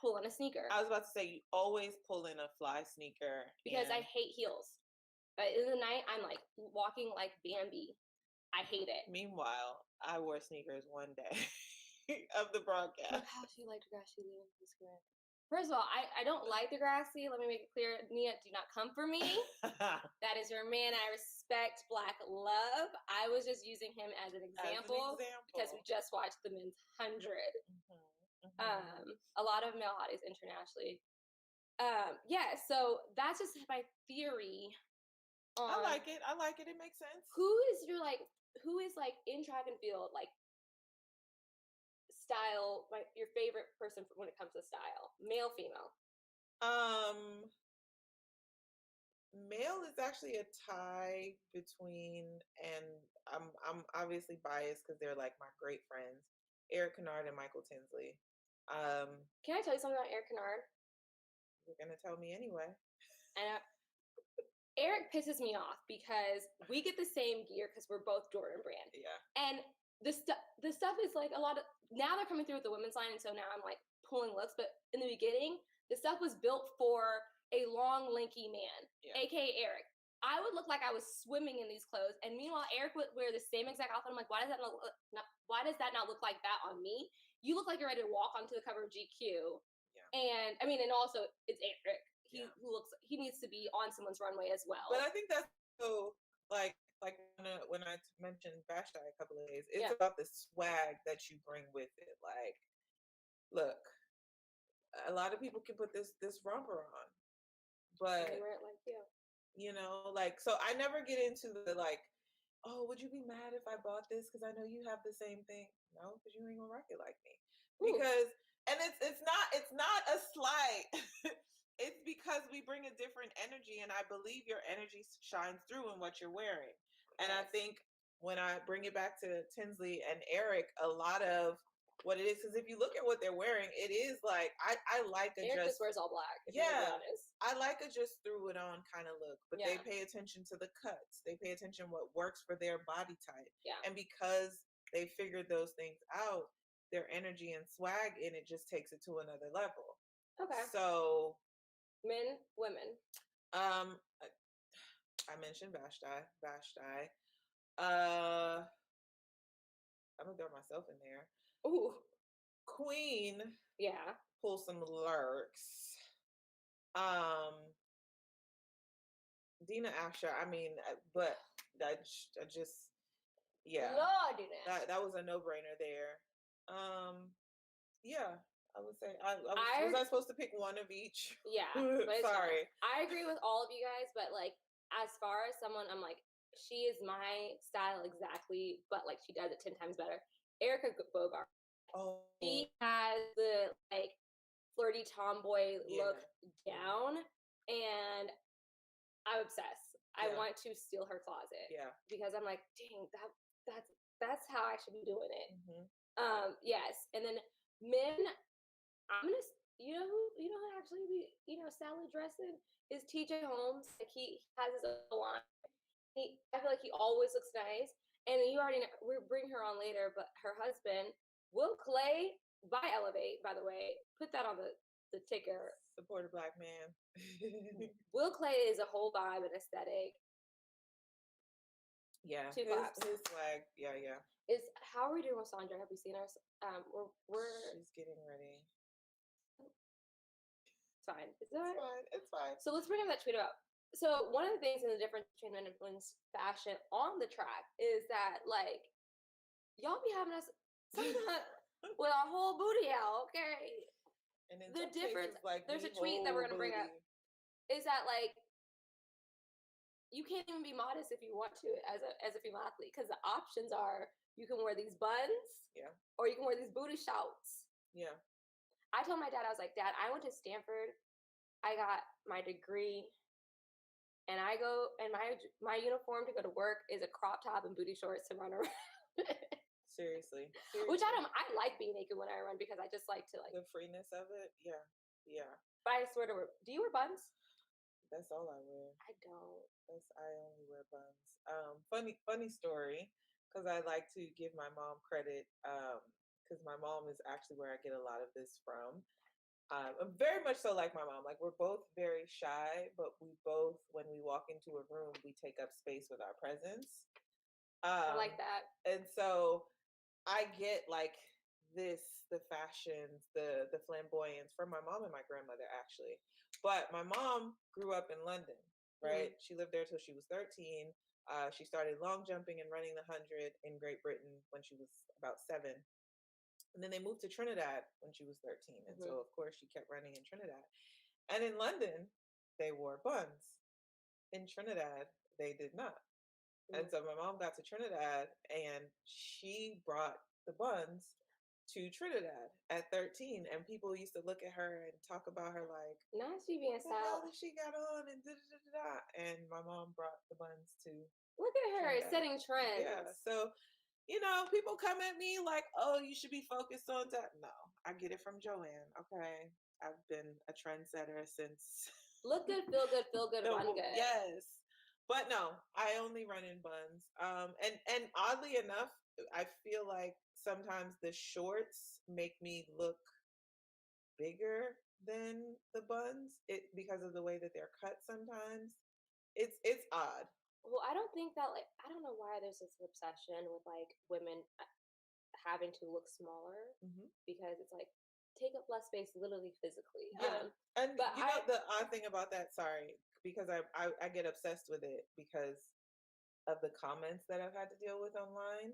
pull on a sneaker. I was about to say you always pull in a fly sneaker Because I and- hate heels. But in the night, I'm like walking like Bambi. I hate it. Meanwhile, I wore sneakers one day of the broadcast. How do you like Degrassi leaving Instagram? First of all, I don't like Degrassi. Let me make it clear. Nia, do not come for me. That is your man. I respect Black love. I was just using him as an example, because we just watched The Men's 100. A lot of male hotties internationally. Yeah, so that's just my theory. I like it. It makes sense. Who is in track and field, like style, your favorite person when it comes to style, male, female? Male is actually a tie between, and I'm obviously biased because they're like my great friends, Eric Kennard and Michael Tinsley. Can I tell you something about Eric Kennard? You're gonna tell me anyway. And Eric pisses me off because we get the same gear because we're both Jordan brand. Yeah. And the stuff is like a lot of, now they're coming through with the women's line, and so now I'm like pulling looks, but in the beginning, the stuff was built for a long, lanky man, aka Eric. I would look like I was swimming in these clothes, and meanwhile, Eric would wear the same exact outfit. I'm like, why does that not look like that on me? You look like you're ready to walk onto the cover of GQ. Yeah. And I mean, and also it's Eric. He needs to be on someone's runway as well. But I think that's so like when I mentioned Vashti a couple of days, it's about the swag that you bring with it. Like, look, a lot of people can put this romper on, but like, so I never get into the like, oh, would you be mad if I bought this because I know you have the same thing? No, because you ain't gonna rock it like me. Because and it's not a slight. It's because we bring a different energy, and I believe your energy shines through in what you're wearing. And I think when I bring it back to Tinsley and Eric, a lot of what it is, because if you look at what they're wearing, it is like I like a Eric just wears all black. I like a just threw it on kind of look, but they pay attention to the cuts. They pay attention what works for their body type. Yeah. And because they figured those things out, their energy and swag in it just takes it to another level. Okay. So men, women. I mentioned Vashti. I'm gonna throw myself in there. Ooh. Queen. Yeah. Pull some lurks. Dina Asher. I mean, but I just Yeah. Lordy now. That was a no-brainer there. Yeah, I would say was I supposed to pick one of each? Yeah, but it's Sorry. fine. I agree with all of you guys, but like as far as someone, I'm like, she is my style exactly, but like she does it 10 times better. Erica Bogart. Oh, She has the like flirty tomboy Yeah. look down, and I'm obsessed. I Yeah. want to steal her closet yeah. because I'm like, dang, that's how I should be doing it. Mhm. Yes, and then men, I'm gonna, you know who actually be, salad dressing is TJ Holmes. Like he has his own line. I feel like he always looks nice, and you already know, we'll bring her on later. But her husband, Will Clay, by Elevate, by the way, put that on the ticker. Support a black man. Will Clay is a whole vibe and aesthetic. Yeah. Two claps. His swag. Yeah, yeah. Is how are we doing with Sandra? Have we seen her? We're She's getting ready. it's fine. Is that It's fine. It's fine. So let's bring up that tweet up. So one of the things in the difference between men and women's fashion on the track is that like y'all be having us sometimes with our whole booty out, okay? And in The some difference- cases, like there's the a tweet that we're gonna whole bring up. booty. Is that like you can't even be modest if you want to as a female athlete because the options are you can wear these buns, Yeah. or you can wear these booty shorts. Yeah. I told my dad, I was like, Dad, I went to Stanford. I got my degree, and I go, and my uniform to go to work is a crop top and booty shorts to run around. Seriously. Which I like being naked when I run because I just like to like. The freeness of it. Yeah. Yeah. But I swear to wear. Do you wear buns? That's all I wear. I don't. I only wear buns. Funny story, because I like to give my mom credit. Because my mom is actually where I get a lot of this from. I'm very much so like my mom. Like we're both very shy, but we both, when we walk into a room, we take up space with our presence. I like that. And so I get like the fashions, the flamboyance from my mom and my grandmother actually. But my mom grew up in London, right? She lived there till she was 13. She started long jumping and running the 100 in Great Britain when she was about 7. And then they moved to Trinidad when she was 13. And so, of course, she kept running in Trinidad. And in London, they wore buns. In Trinidad, they did not. And so my mom got to Trinidad and she brought the buns to Trinidad at 13. And people used to look at her and talk about her like, now she being what the hell styled. did she got on? And da-da-da-da-da. And my mom brought the buns to Look at her Trinidad. setting trends. Yeah. So, people come at me like, oh, you should be focused on that. No, I get it from Joanne. Okay. I've been a trendsetter since. Look good, feel good, run good. Yes. But no, I only run in buns. And oddly enough, I feel like sometimes the shorts make me look bigger than the buns. Because of the way that they're cut sometimes. It's odd. Well, I don't think that I don't know why there's this obsession with like women having to look smaller because it's like take up less space literally physically. Yeah. But the odd thing about that, sorry, because I get obsessed with it because of the comments that I've had to deal with online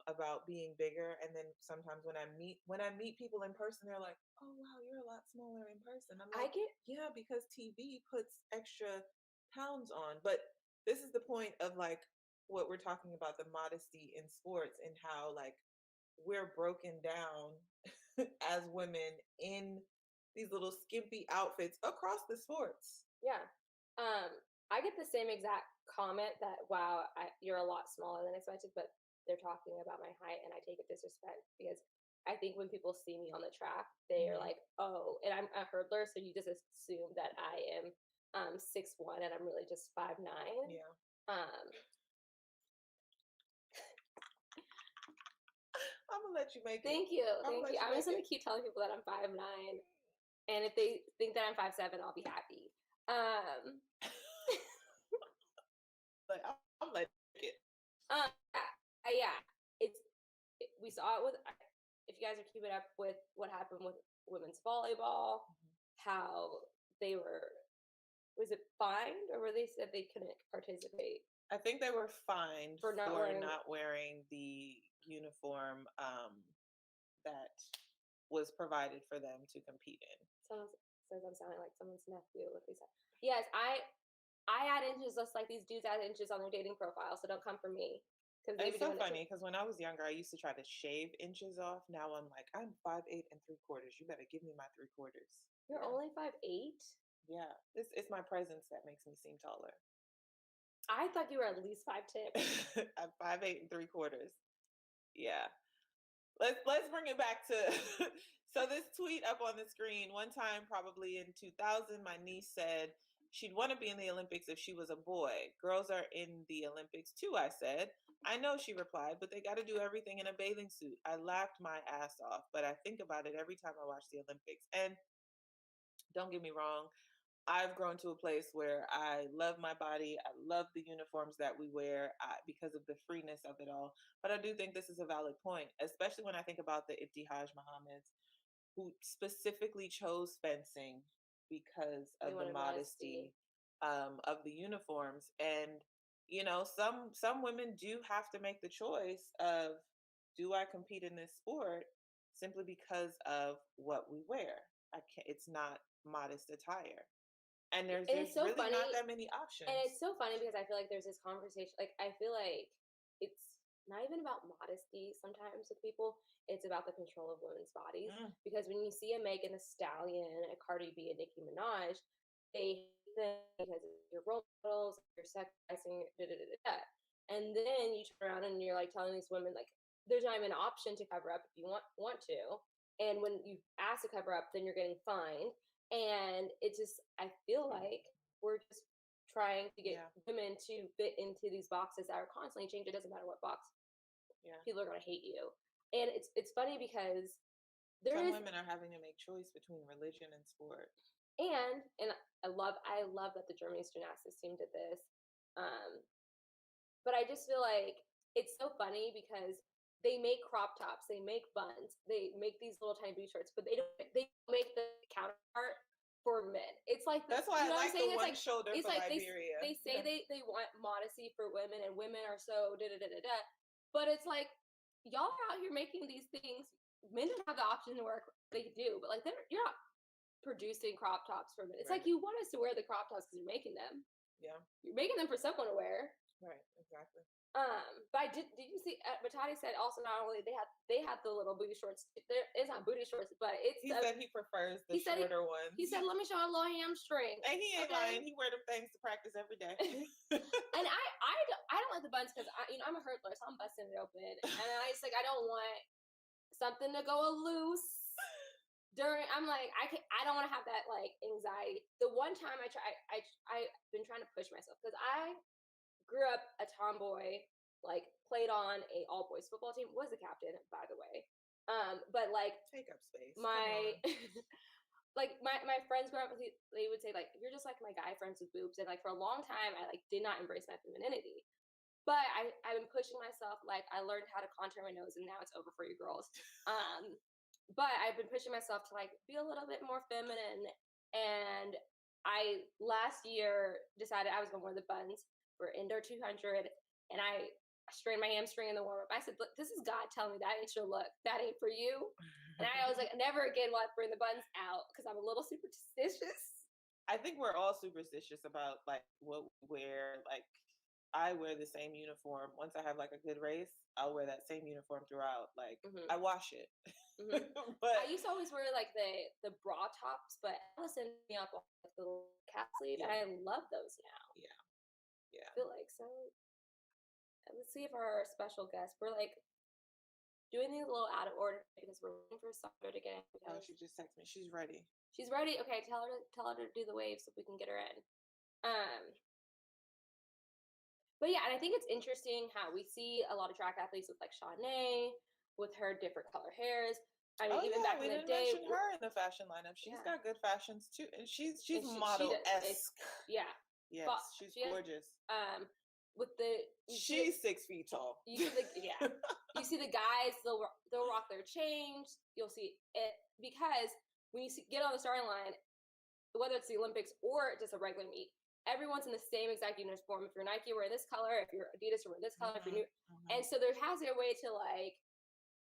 about being bigger, and then sometimes when I meet people in person, they're like, "Oh wow, you're a lot smaller in person." I'm like, yeah, because TV puts extra pounds on. But this is the point of like what we're talking about, the modesty in sports and how like we're broken down as women in these little skimpy outfits across the sports. Yeah. I get the same exact comment that, wow, you're a lot smaller than expected, but they're talking about my height and I take it disrespect because I think when people see me on the track, they are like, oh, and I'm a hurdler, so you just assume that I am 6'1" and I'm really just 5'9". Yeah. I'm gonna let you make it. Thank you. I'm just gonna keep telling people that I'm 5'9", and if they think that I'm 5'7", I'll be happy. Like I'm like it. Yeah. We saw it with. If you guys are keeping up with what happened with women's volleyball, how they were, was it fined or were they said they couldn't participate? I think they were fined For not wearing the uniform that was provided for them to compete in. Someone says I'm sounding like someone's nephew. What they said. Yes, I add inches just like these dudes add inches on their dating profile. So don't come for me because they It's be so doing it too. funny because when I was younger, I used to try to shave inches off. Now I'm like, I'm 5'8 3/4. You better give me my 3/4. You're Yeah. only 5'8"? Yeah, it's my presence that makes me seem taller. I thought you were at least 5'10". I'm 5'8 3/4. Yeah. Let's bring it back to so this tweet up on the screen. One time, probably in 2000, my niece said she'd want to be in the Olympics if she was a boy. Girls are in the Olympics too, I said. I know, she replied, but they got to do everything in a bathing suit. I laughed my ass off, but I think about it every time I watch the Olympics. And don't get me wrong, I've grown to a place where I love my body. I love the uniforms that we wear because of the freeness of it all. But I do think this is a valid point, especially when I think about the Ibtihaj Muhammads, who specifically chose fencing because They of the wanted modesty. modesty of the uniforms. And you know, some women do have to make the choice of, do I compete in this sport simply because of what we wear? I can't. It's not modest attire. And there's And it's so really funny. not that many options. And it's so funny because I feel like there's this conversation. Like, I feel like it's not even about modesty sometimes with people. It's about the control of women's bodies. Mm. Because when you see a Megan Thee Stallion, a Cardi B, a Nicki Minaj, they hate them because you're role models, you're sexualizing, da da da da da. And then you turn around and you're like telling these women, like, there's not even an option to cover up if you want to. And when you ask to cover up, then you're getting fined. And it just, I feel like we're just trying to get women to fit into these boxes that are constantly changing. It doesn't matter what box. People are going to hate you. And it's funny because some women are having to make choice between religion and sport. And I love that the Germany's gymnastics team did this. But I just feel like it's so funny because they make crop tops, they make buns, they make these little tiny booty shorts, but they don't make the counterpart for men. It's like that's why I like the one shoulder it's for like Liberia. They say they want modesty for women, and women are so da da da da da. But it's like, y'all are out here making these things. Men don't have the option to wear, they do, but like you're not producing crop tops for men. It's like, you want us to wear the crop tops because you're making them. Yeah, you're making them for someone to wear. Right, exactly. But did you see? But Tati said also not only they had the little booty shorts. It's not booty shorts, but it's. He said he prefers the shorter ones. He said, "Let me show a little hamstring." And he ain't lying. He wear them things to practice every day. And I don't like the buns because I'm a hurdler, so I'm busting it open, and I just like, I don't want something to go loose during. I'm like, I don't want to have that like anxiety. The one time I've been trying to push myself because I grew up a tomboy, like played on a all boys football team, was the captain, by the way. But like, take up space. My like my friends growing up, they would say like, you're just like my guy friends with boobs, and like for a long time I like did not embrace my femininity. But I've been pushing myself. Like, I learned how to contour my nose, and now it's over for you girls. But I've been pushing myself to like be a little bit more feminine. And I last year decided I was gonna wear the buns for indoor 200, and I strained my hamstring in the warm up. I said, "Look, this is God telling me that ain't your look. That ain't for you." And I was like, never again will I bring the buns out because I'm a little superstitious. I think we're all superstitious about like what we wear. Like, I wear the same uniform. Once I have like a good race, I'll wear that same uniform throughout. Like, I wash it. But I used to always wear like the bra tops, but Allison me up on like the little cap sleeve, and I love those now. Yeah. I feel like so. Let's see if our special guest. We're like doing these a little out of order because we're waiting for Sandra to get in. Oh, she just texted me. She's ready. She's ready. Okay, tell her to do the waves so we can get her in. But yeah, and I think it's interesting how we see a lot of track athletes with like Shanae with her different color hairs. I mean, even back in the day, mention her in the fashion lineup. She's got good fashions too, and she's model-esque. Yeah. Yes, she's gorgeous. With she's 6 feet tall. You see you see the guys. They'll rock their chains. You'll see it because when you get on the starting line, whether it's the Olympics or just a regular meet, everyone's in the same exact uniform. If you're Nike, we're in this color. If you're Adidas, we're in this color. If you're new, Mhm. and so there has to be a way to like,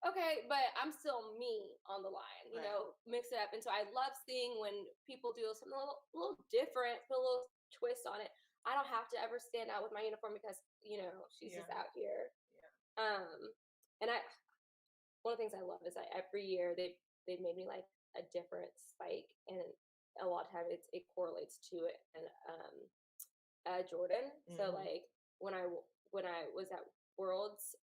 okay, but I'm still me on the line, you Right. know, mix it up. And so I love seeing when people do something a little different, put a little twist on it. I don't have to ever stand out with my uniform because, you know, she's just Yeah. out here. Yeah. And one of the things I love is that every year they've made me like a different spike, and a lot of times it correlates to it. And Jordan. So Mhm. like when I was at Worlds,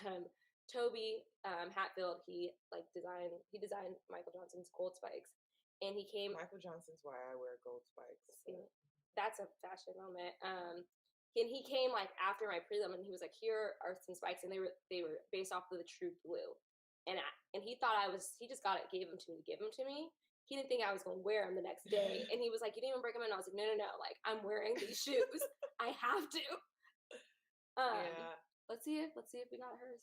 um, Toby Hatfield, he designed Michael Johnson's gold spikes, and he came. Michael Johnson's why I wear gold spikes. See, that's a fashion moment. And he came like after my prelim, and he was like, "Here are some spikes," and they were based off of the True Blue, and he thought he just got it, gave them to me to give them to me. He didn't think I was gonna wear them the next day, and he was like, "You didn't even break them in." I was like, "No, like I'm wearing these shoes. I have to." Yeah. Let's see if we got hers.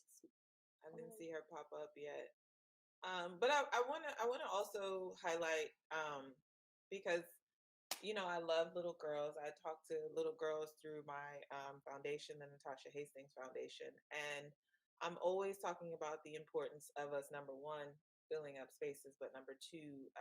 I didn't see her pop up yet. But I wanna also highlight because you know I love little girls. I talk to little girls through my foundation, the Natasha Hastings Foundation, and I'm always talking about the importance of us, number one, filling up spaces, but number two,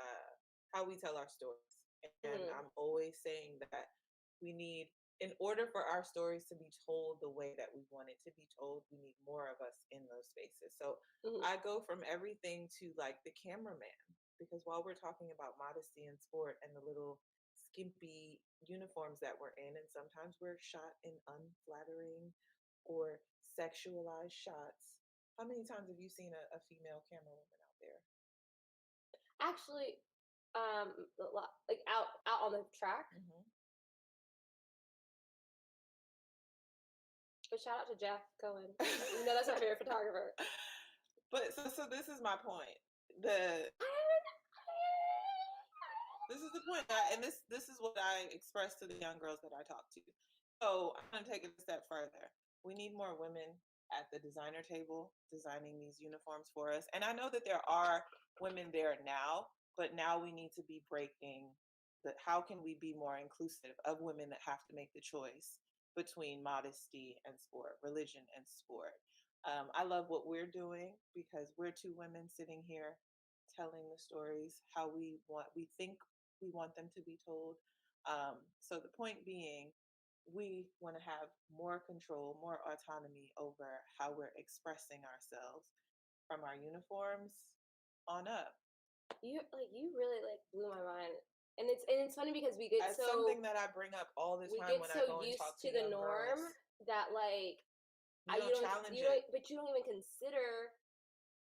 how we tell our stories. And Mhm. I'm always saying that we need, in order for our stories to be told the way that we want it to be told, we need more of us in those spaces. So Mhm. I go from everything to like the cameraman, because while we're talking about modesty in sport and the little skimpy uniforms that we're in, and sometimes we're shot in unflattering or sexualized shots. How many times have you seen a female camerawoman out there? Actually, like out on the track. Mm-hmm. But shout out to Jeff Cohen. You know, that's my favorite photographer. But so this is my point. This is the point, and this is what I express to the young girls that I talk to. So I'm gonna take it a step further. We need more women at the designer table designing these uniforms for us. And I know that there are women there now, but now we need to be breaking the how can we be more inclusive of women that have to make the choice between modesty and sport, religion and sport. I love what we're doing because we're two women sitting here telling the stories how we think we want them to be told. So the point being, we want to have more control, more autonomy over how we're expressing ourselves from our uniforms on up. You really like blew my mind, and it's funny because we get As so something that I bring up all the we time get when I so go and used talk to to the young norm girls. that like You don't challenge it. but you don't even consider.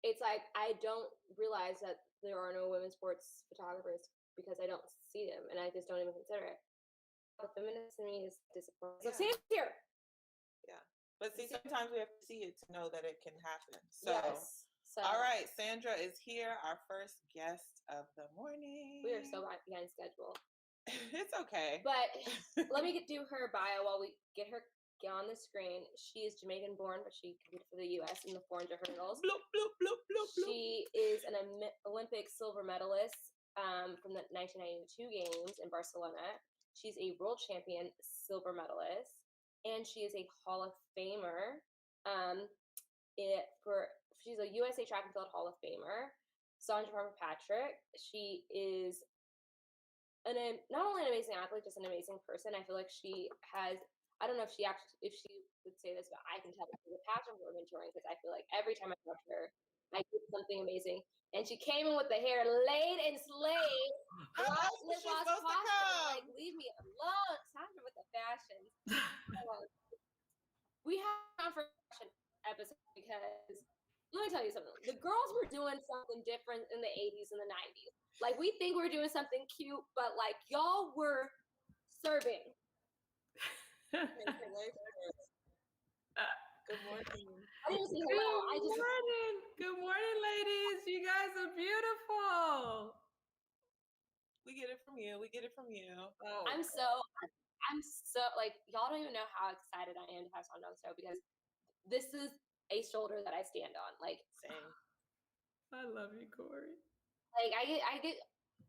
It's like I don't realize that there are no women's sports photographers because I don't see them, and I just don't even consider it. The feminist in me is disappointed. So Yeah. same here. Yeah. But see, sometimes we have to see it to know that it can happen. So, Yes. So all right, Sandra is here, our first guest of the morning. we are so behind schedule. It's okay. But let me do her bio while we get on the screen. She is Jamaican born, but she competed for the U.S. in the 400 hurdles. Bloop, bloop, bloop, bloop, bloop. She is an Olympic silver medalist from the 1992 Games in Barcelona. She's a world champion silver medalist, and she is a Hall of Famer. She's a USA Track and Field Hall of Famer. Sandra Farmer Patrick. She is not only an amazing athlete, just an amazing person. I feel like she has. I don't know if she would say this, but I can tell that she's a passion for mentoring because I feel like every time I talk to her, I do something amazing. And she came in with the hair laid and slayed. She's supposed to come. Like, leave me alone. Sandra with the fashion. We have a fashion episode because let me tell you something. The girls were doing something different in the 80s and the 90s. Like, we think we're doing something cute, but like y'all were serving. Good morning. I didn't say hello. Good morning, ladies. You guys are beautiful. We get it from you. Oh, I'm so like y'all don't even know how excited I am to have Sandra on the show because this is a shoulder that I stand on. Like, same. I love you, Corey. Like I get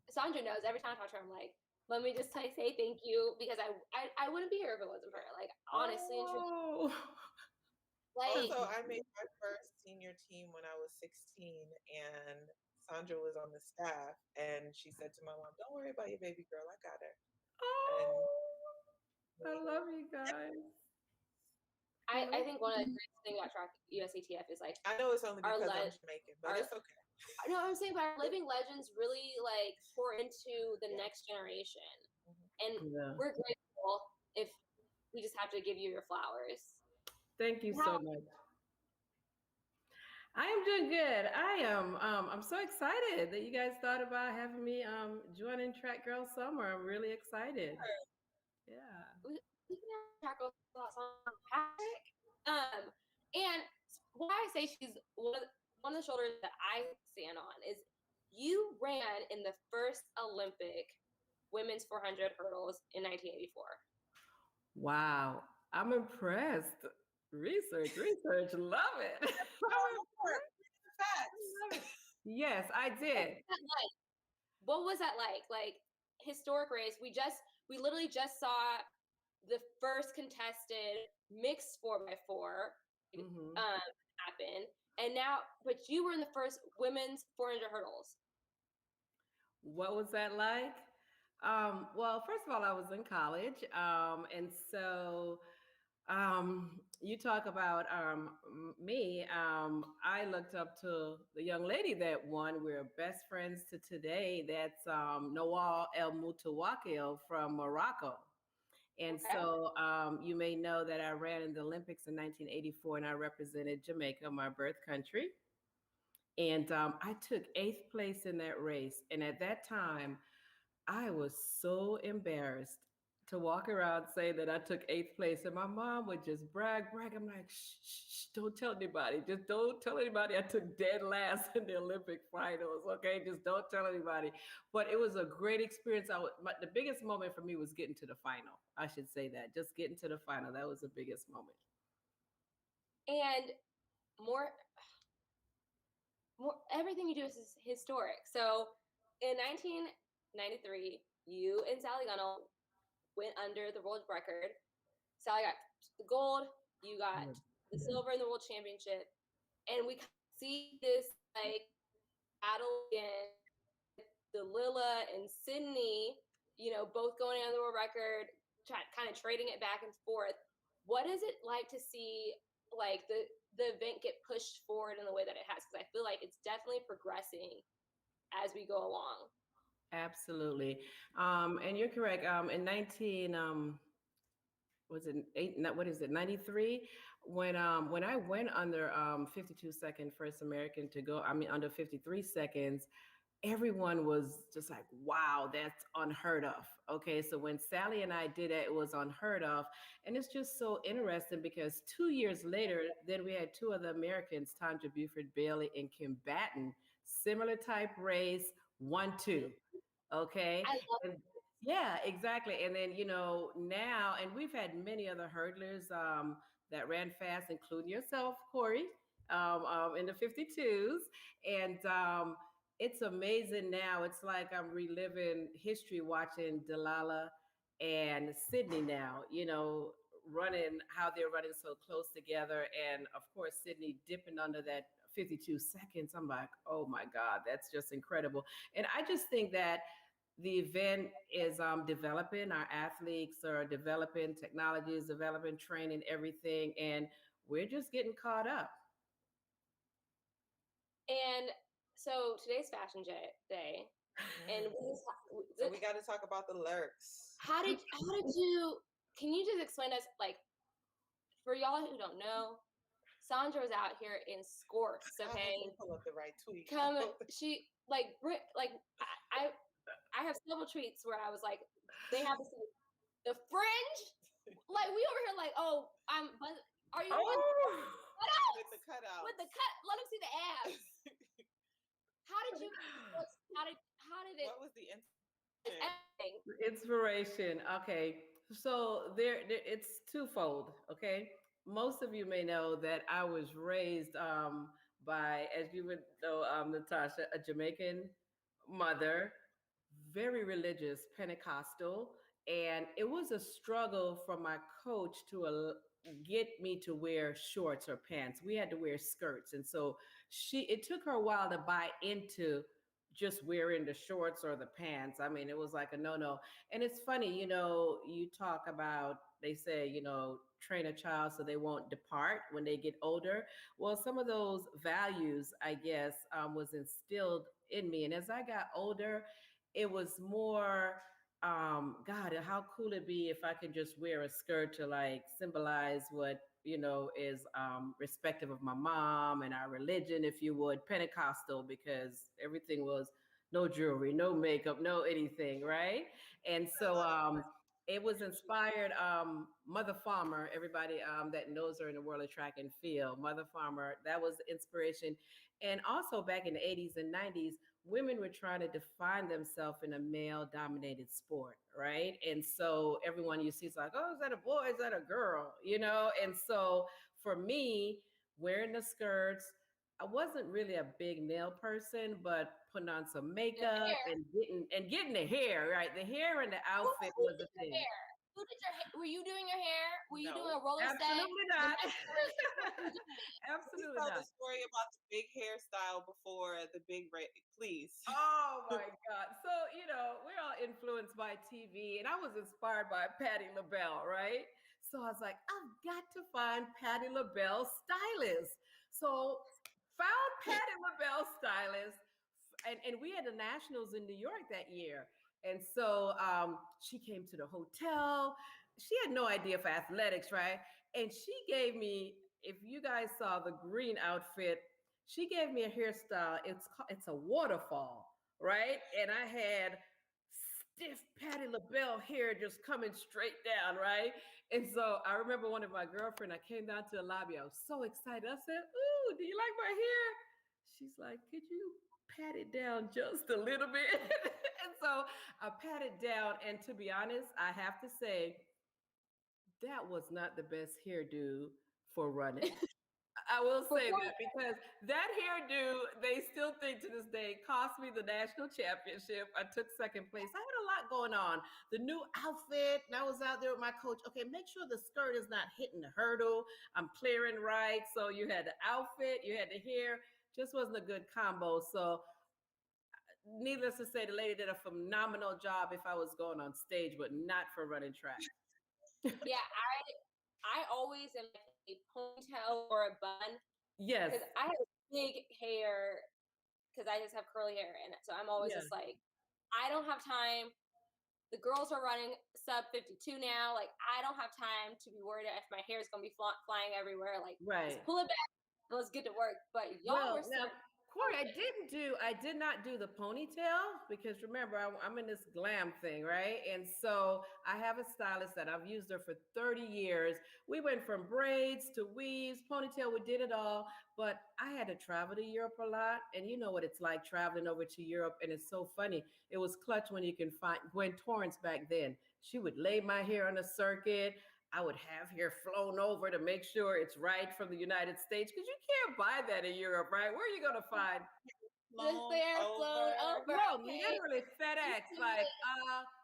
Sandra knows every time I talk to her, I'm like, let me just say thank you because I wouldn't be here if it wasn't for her. Like honestly and truly, Oh. like Also, I made my first senior team when I was 16, and Sandra was on the staff, and she said to my mom, "Don't worry about your baby girl. I got her." And Oh, I love you guys. I think one of the greatest things about track USATF is like I know it's only Our because I'm le- Jamaican, but our- it's okay. no, I'm saying but our living legends really like pour into the Yeah. next generation, Mhm. and Yeah. we're grateful if we just have to give you your flowers. Thank you How- so much. I am doing good. I'm so excited that you guys thought about having me joining Track Girl Summer. I'm really excited. Yeah. We can tackle thoughts on Patrick. And why I say she's one of the shoulders that I stand on is you ran in the first Olympic women's 400 hurdles in 1984. Wow. I'm impressed. Research, love it. Facts. Yes, I did. What was that like? Like historic race. We literally just saw the first contested mixed 4x4 Mhm. happen, and now, but you were in the first women's 400 hurdles. What was that like? Well, first of all, I was in college. And so you talk about me. I looked up to the young lady that won. We're best friends to today. That's Nawal El Moutawakil from Morocco. And Okay. so you may know that I ran in the Olympics in 1984 and I represented Jamaica, my birth country. And I took eighth place in that race. And at that time, I was so embarrassed to walk around saying that I took eighth place. And my mom would just brag. I'm like, shh, don't tell anybody. Just don't tell anybody I took dead last in the Olympic finals. Okay, just don't tell anybody. But it was a great experience. The biggest moment for me was getting to the final. I should say that. Just getting to the final. That was the biggest moment. And more everything you do is historic. So in 1993, you and Sally Gunnell went under the world record. Sally got the gold, you got the silver in the world championship, and we see this like battle again, Dalilah and Sydney, both going under the world record, kind of trading it back and forth. What is it like to see like the event get pushed forward in the way that it has? Because I feel like it's definitely progressing as we go along. Absolutely. And you're correct. In 19, was it what is it, 93? When I went under 52-second first American to go, under 53 seconds, everyone was just like, wow, that's unheard of. Okay, so when Sally and I did it, it was unheard of. And it's just so interesting because 2 years later, then we had two other Americans, Tandra Buford Bailey and Kim Batten, similar type race, 1-2. Okay. I love And yeah, exactly. And then, now, and we've had many other hurdlers that ran fast, including yourself, Corey, in the 52s. And it's amazing now. It's like I'm reliving history watching Delilah and Sydney now, running how they're running so close together. And of course, Sydney dipping under that 52 seconds. I'm like, oh my God, that's just incredible. And I just think that the event is developing. Our athletes are developing, technology is developing, training, everything. And we're just getting caught up. And so today's Fashion Day, and So we got to talk about the lurks. How did you? Can you just explain us, like, for y'all who don't know, Sandra was out here in Scorps, okay? Pull up the right tweet. She I have several tweets where I was like, they have the fringe, like we over here like, oh, are you With the cutout? With the cut, let them see the abs. How did it? What was the inspiration? Okay, so it's twofold. Okay, most of you may know that I was raised by, as you would know, Natasha, a Jamaican mother, very religious Pentecostal, and it was a struggle for my coach to get me to wear shorts or pants. We had to wear skirts, and so it took her a while to buy into just wearing the shorts or the pants. I mean, it was like a no. And it's funny, you talk about, they say, train a child so they won't depart when they get older. Well, some of those values, I guess, was instilled in me. And as I got older, it was more, God, how cool it'd be if I could just wear a skirt to like symbolize what, is respective of my mom and our religion, if you would, Pentecostal, because everything was no jewelry, no makeup, no anything, right? And so it was inspired. Mother Farmer, everybody that knows her in the world of track and field, Mother Farmer, that was the inspiration. And also back in the 80s and 90s, women were trying to define themselves in a male dominated sport, right? And so everyone you see is like, oh, is that a boy? Is that a girl? And so for me, wearing the skirts, I wasn't really a big nail person, but putting on some Your makeup hair. and getting the hair, right? The hair and the outfit Who was did a your thing. hair? Who did your hair? Were you doing your hair? Were you doing No, a roller stay? Absolutely not. please Absolutely tell not. the story about the big hairstyle before the big please. Oh my God. So, we're all influenced by TV, and I was inspired by Patti LaBelle, right? So I was like, I've got to find Patti LaBelle stylist. So found Patti LaBelle stylist, and we had the Nationals in New York that year. And so she came to the hotel. She had no idea for athletics, right? And she gave me, if you guys saw the green outfit, she gave me a hairstyle. It's a waterfall, right? And I had stiff Patti LaBelle hair just coming straight down, right? And so I remember one of my girlfriend, I came down to the lobby. I was so excited. I said, "Ooh, do you like my hair?" She's like, "Could you pat it down just a little bit?" And so I pat it down. And to be honest, I have to say, that was not the best hairdo for running. I will For say sure. that because that hairdo, they still think to this day, cost me the national championship. I took second place. I had a lot going on. The new outfit, and I was out there with my coach. Okay, make sure the skirt is not hitting the hurdle. I'm clearing right. So you had the outfit, you had the hair. Just wasn't a good combo. So needless to say, the lady did a phenomenal job if I was going on stage, but not for running track. Yeah, I always am like a ponytail or a bun Yes. because I have big hair because I just have curly hair, and so I'm always Yeah. just like, I don't have time. The girls are running sub 52 now. Like, I don't have time to be worried if my hair is gonna be flying everywhere. Like, Right. just pull it back and let's get to work. But y'all Well, were now, so Corey, I did not do the ponytail because remember, I'm in this glam thing, right? And so I have a stylist that I've used her for 30 years. We went from braids to weaves, ponytail, we did it all. But I had to travel to Europe a lot. And you know what it's like traveling over to Europe. And it's so funny. It was clutch when you can find Gwen Torrance back then. She would lay my hair on a circuit. I would have hair flown over to make sure it's right from the United States because you can't buy that in Europe, right? Where are you gonna find? just there flown over. No, Okay. literally FedEx. Like,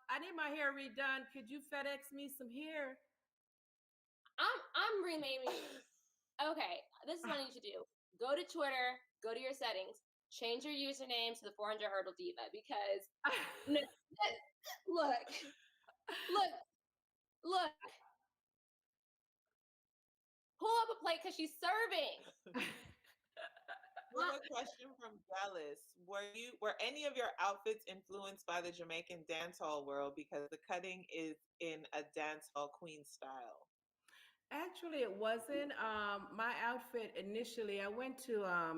I need my hair redone. Could you FedEx me some hair? I'm renaming you. Okay, this is what I need you to do. Go to Twitter, go to your settings, change your username to the 400 Hurdle Diva because look, look. Pull up a plate because she's serving. We have a question from Dallas. Were any of your outfits influenced by the Jamaican dancehall world because the cutting is in a dancehall queen style? Actually, it wasn't. My outfit initially, I went to I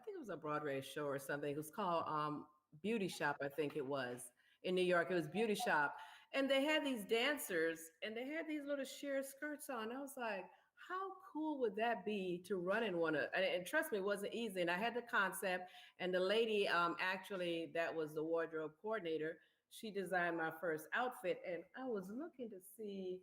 think it was a Broadway show or something. It was called Beauty Shop, I think it was in New York. It was Beauty Shop, and they had these dancers, and they had these little sheer skirts on. I was like, how cool would that be to run in one of? And trust me, it wasn't easy. And I had the concept, and the lady, actually, that was the wardrobe coordinator. She designed my first outfit, and I was looking to see.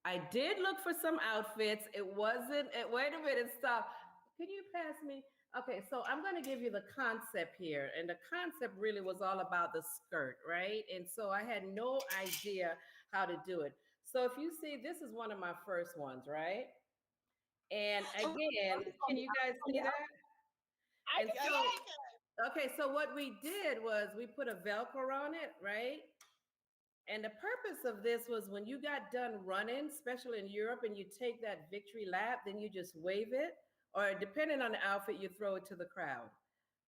I did look for some outfits. It wasn't. Wait a minute. Stop. Can you pass me? Okay, so I'm going to give you the concept here. And the concept really was all about the skirt, right? And so I had no idea how to do it. So if you see, this is one of my first ones, right? And Oh, again, can you guys see that? I And yes, so, we can. okay, so what we did was we put a Velcro on it, right? And the purpose of this was when you got done running, especially in Europe, and you take that victory lap, then you just wave it, or depending on the outfit, you throw it to the crowd,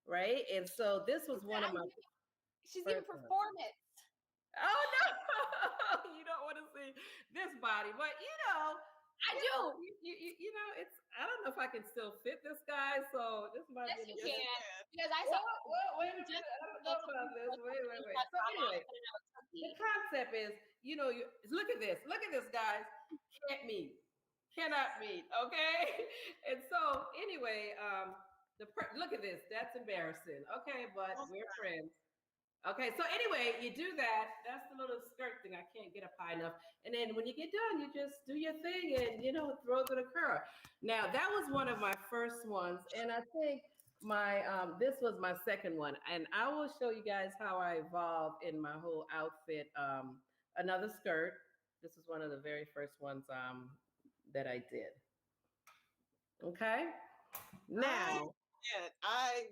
right? And so this was one of my She's giving first ones. performance. Oh no, you don't want to see this body, but I do. you know, it's. I don't know if I can still fit this guy, so this might Yes, be. you Yes, you can. can. Because I What? saw What? Wait a minute. I don't know about this. Wait. So anyway, the concept is, you look at this. Look at this, guys. Can't meet. Cannot meet. Okay. And so anyway, look at this. That's embarrassing. Okay, but Oh, we're friends. Okay, so anyway, you do that. That's the little skirt thing. I can't get up high enough. And then when you get done, you just do your thing and throw it to the curl. Now that was one of my first ones, and I think my this was my second one. And I will show you guys how I evolved in my whole outfit. Another skirt. This is one of the very first ones that I did. Okay. Now, Man, I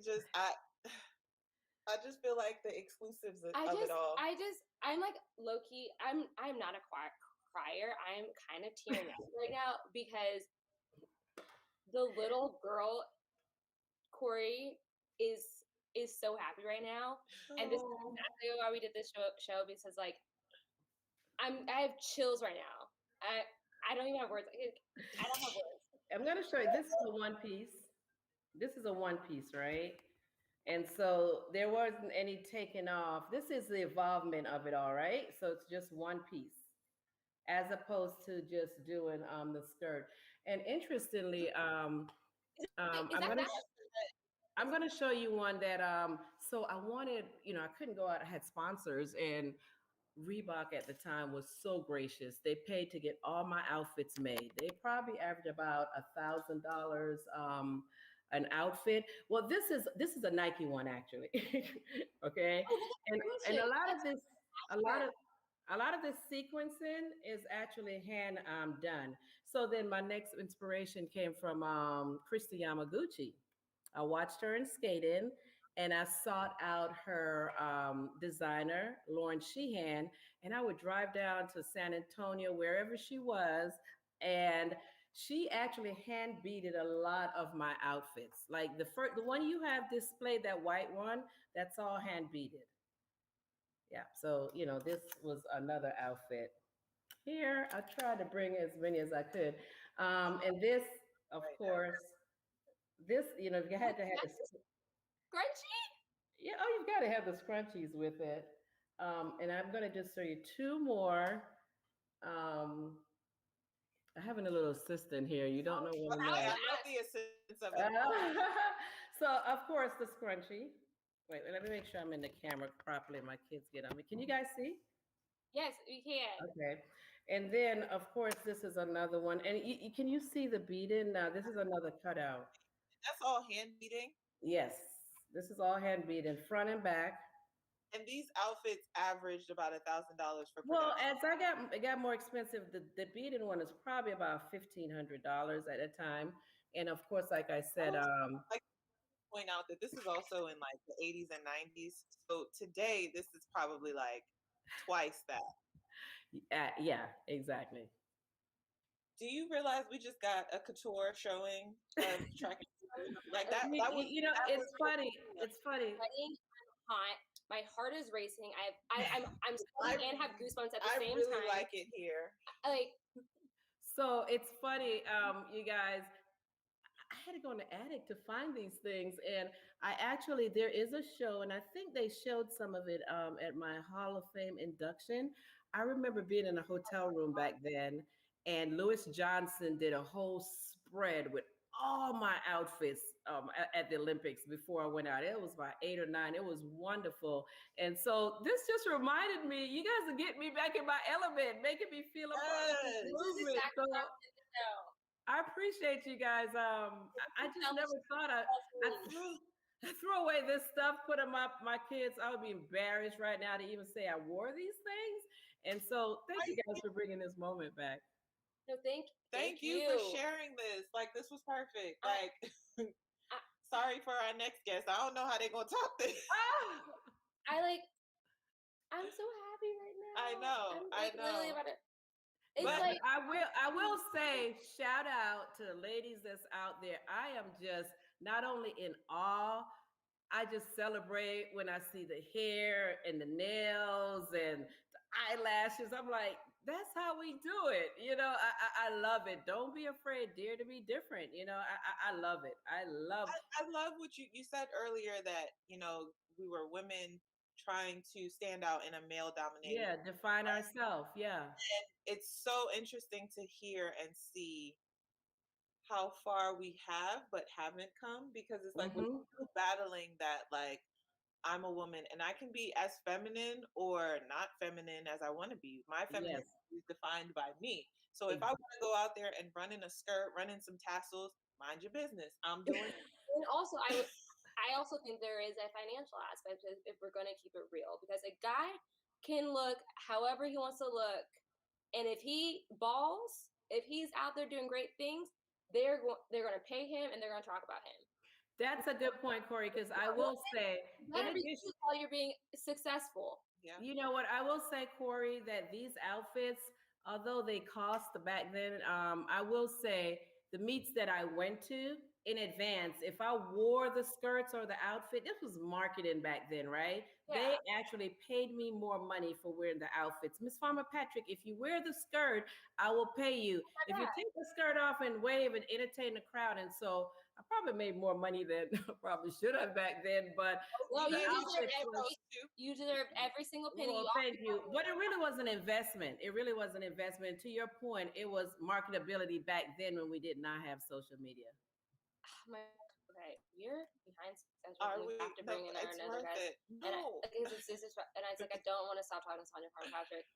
just feel like the exclusives of it all. I'm like low key. I'm not a crier. I'm kind of tearing up right now because the little girl Corey is so happy right now, and this is oh, exactly why we did this show because like I have chills right now. I don't even have words. I don't have words. I'm gonna show you. This is a one piece. This is a one piece, right? And so there wasn't any taking off. This is the involvement of it all, right? So it's just one piece as opposed to just doing the skirt. And interestingly, Is I'm that gonna bad? I'm gonna show you one that so I wanted, I couldn't go out, I had sponsors, and Reebok at the time was so gracious. They paid to get all my outfits made. They probably averaged about $1,000 an outfit. Well, this is a Nike one actually. Okay, Oh, that's and a gracious. lot of That's this, a lot faster. of a lot of this sequencing is actually hand done. So then my next inspiration came from Christy Yamaguchi. I watched her in skating, and I sought out her designer, Lauren Sheehan, and I would drive down to San Antonio, wherever she was, and she actually hand beaded a lot of my outfits. Like the one you have displayed, that white one, that's all hand beaded. Yeah. So, this was another outfit. Here, I tried to bring as many as I could. And this, of Right now. course, this, you had to have That's this. scrunchy. Yeah, oh, you've got to have the scrunchies with it. And I'm going to just show you two more. Um, I have a little assistant here. You don't know what I'm Okay, I like. love the essence of it. So, of course, the scrunchie. Wait, let me make sure I'm in the camera properly. My kids get on me. Can you guys see? Yes, we can. Okay. And then, of course, this is another one. And can you see the beading? Now, this is another cutout. That's all hand beating. Yes, this is all hand beading, front and back. And these outfits averaged about $1,000 for Well, production. as it got more expensive, the beading one is probably about $1,500 at a time. And of course, like I said, Like to point out that this is also in like the 80s and 90s. So today, this is probably like twice that. yeah, exactly. Do you realize we just got a couture showing of track and field? Like that? That was that It's was funny. It's funny. Sweating, I'm hot. My heart is racing. I'm sweating and have goosebumps at the I same really time. like it here. Like So it's funny, you guys. I had to go in the attic to find these things, and there is a show, and I think they showed some of it at my Hall of Fame induction. I remember being in a hotel room back then, and Lewis Johnson did a whole spread with all my outfits at the Olympics before I went out. It was about 8 or 9. It was wonderful, and so this just reminded me. You guys are getting me back in my element, making me feel a part of this Yes. this is movement. exactly what I wanted to know. I appreciate you guys. I just never thought I threw away this stuff, put them up. My kids, I would be embarrassed right now to even say I wore these things. And so, thank you guys for bringing this moment back. No, Thank you for sharing this. Like, this was perfect. Like, sorry for our next guest. I don't know how they're gonna top this. I'm so happy right now. I know. I'm literally about to. But I will say, shout out to the ladies that's out there. I am just not only in awe, I just celebrate when I see the hair and the nails and the eyelashes. I'm like, that's how we do it. I love it. Don't be afraid. Dare to be different. I love it. I love what you said earlier that, we were women trying to stand out in a male dominated. Define ourselves. Yeah. And it's so interesting to hear and see how far we have but haven't come, because it's like we're still battling that, like, I'm a woman and I can be as feminine or not feminine as I want to be. My femininity is defined by me. So if I want to go out there and run in a skirt, run in some tassels, mind your business. I'm doing it. And also, I also think there is a financial aspect if we're going to keep it real, because a guy can look however he wants to look, and if he balls, if he's out there doing great things, they're going to pay him and they're going to talk about him. That's a good point, Corey, because I will say, while you're being successful. Yeah. You know what? I will say, Corey, that these outfits, although they cost back then, I will say the meets that I went to in advance, if I wore the skirts or the outfit, this was marketing back then, right? Yeah. They actually paid me more money for wearing the outfits. Miss Farmer Patrick, if you wear the skirt, I will pay you. If you take the skirt off and wave and entertain the crowd. And so I probably made more money than I probably should have back then, but you deserved every single penny. Well, thank you. But it really was an investment. It really was an investment. To your point, it was marketability back then when we did not have social media. Okay, you're behind schedule. We have to bring in another guy. No. And it's like I don't want to stop talking to Sonia Farmer Patrick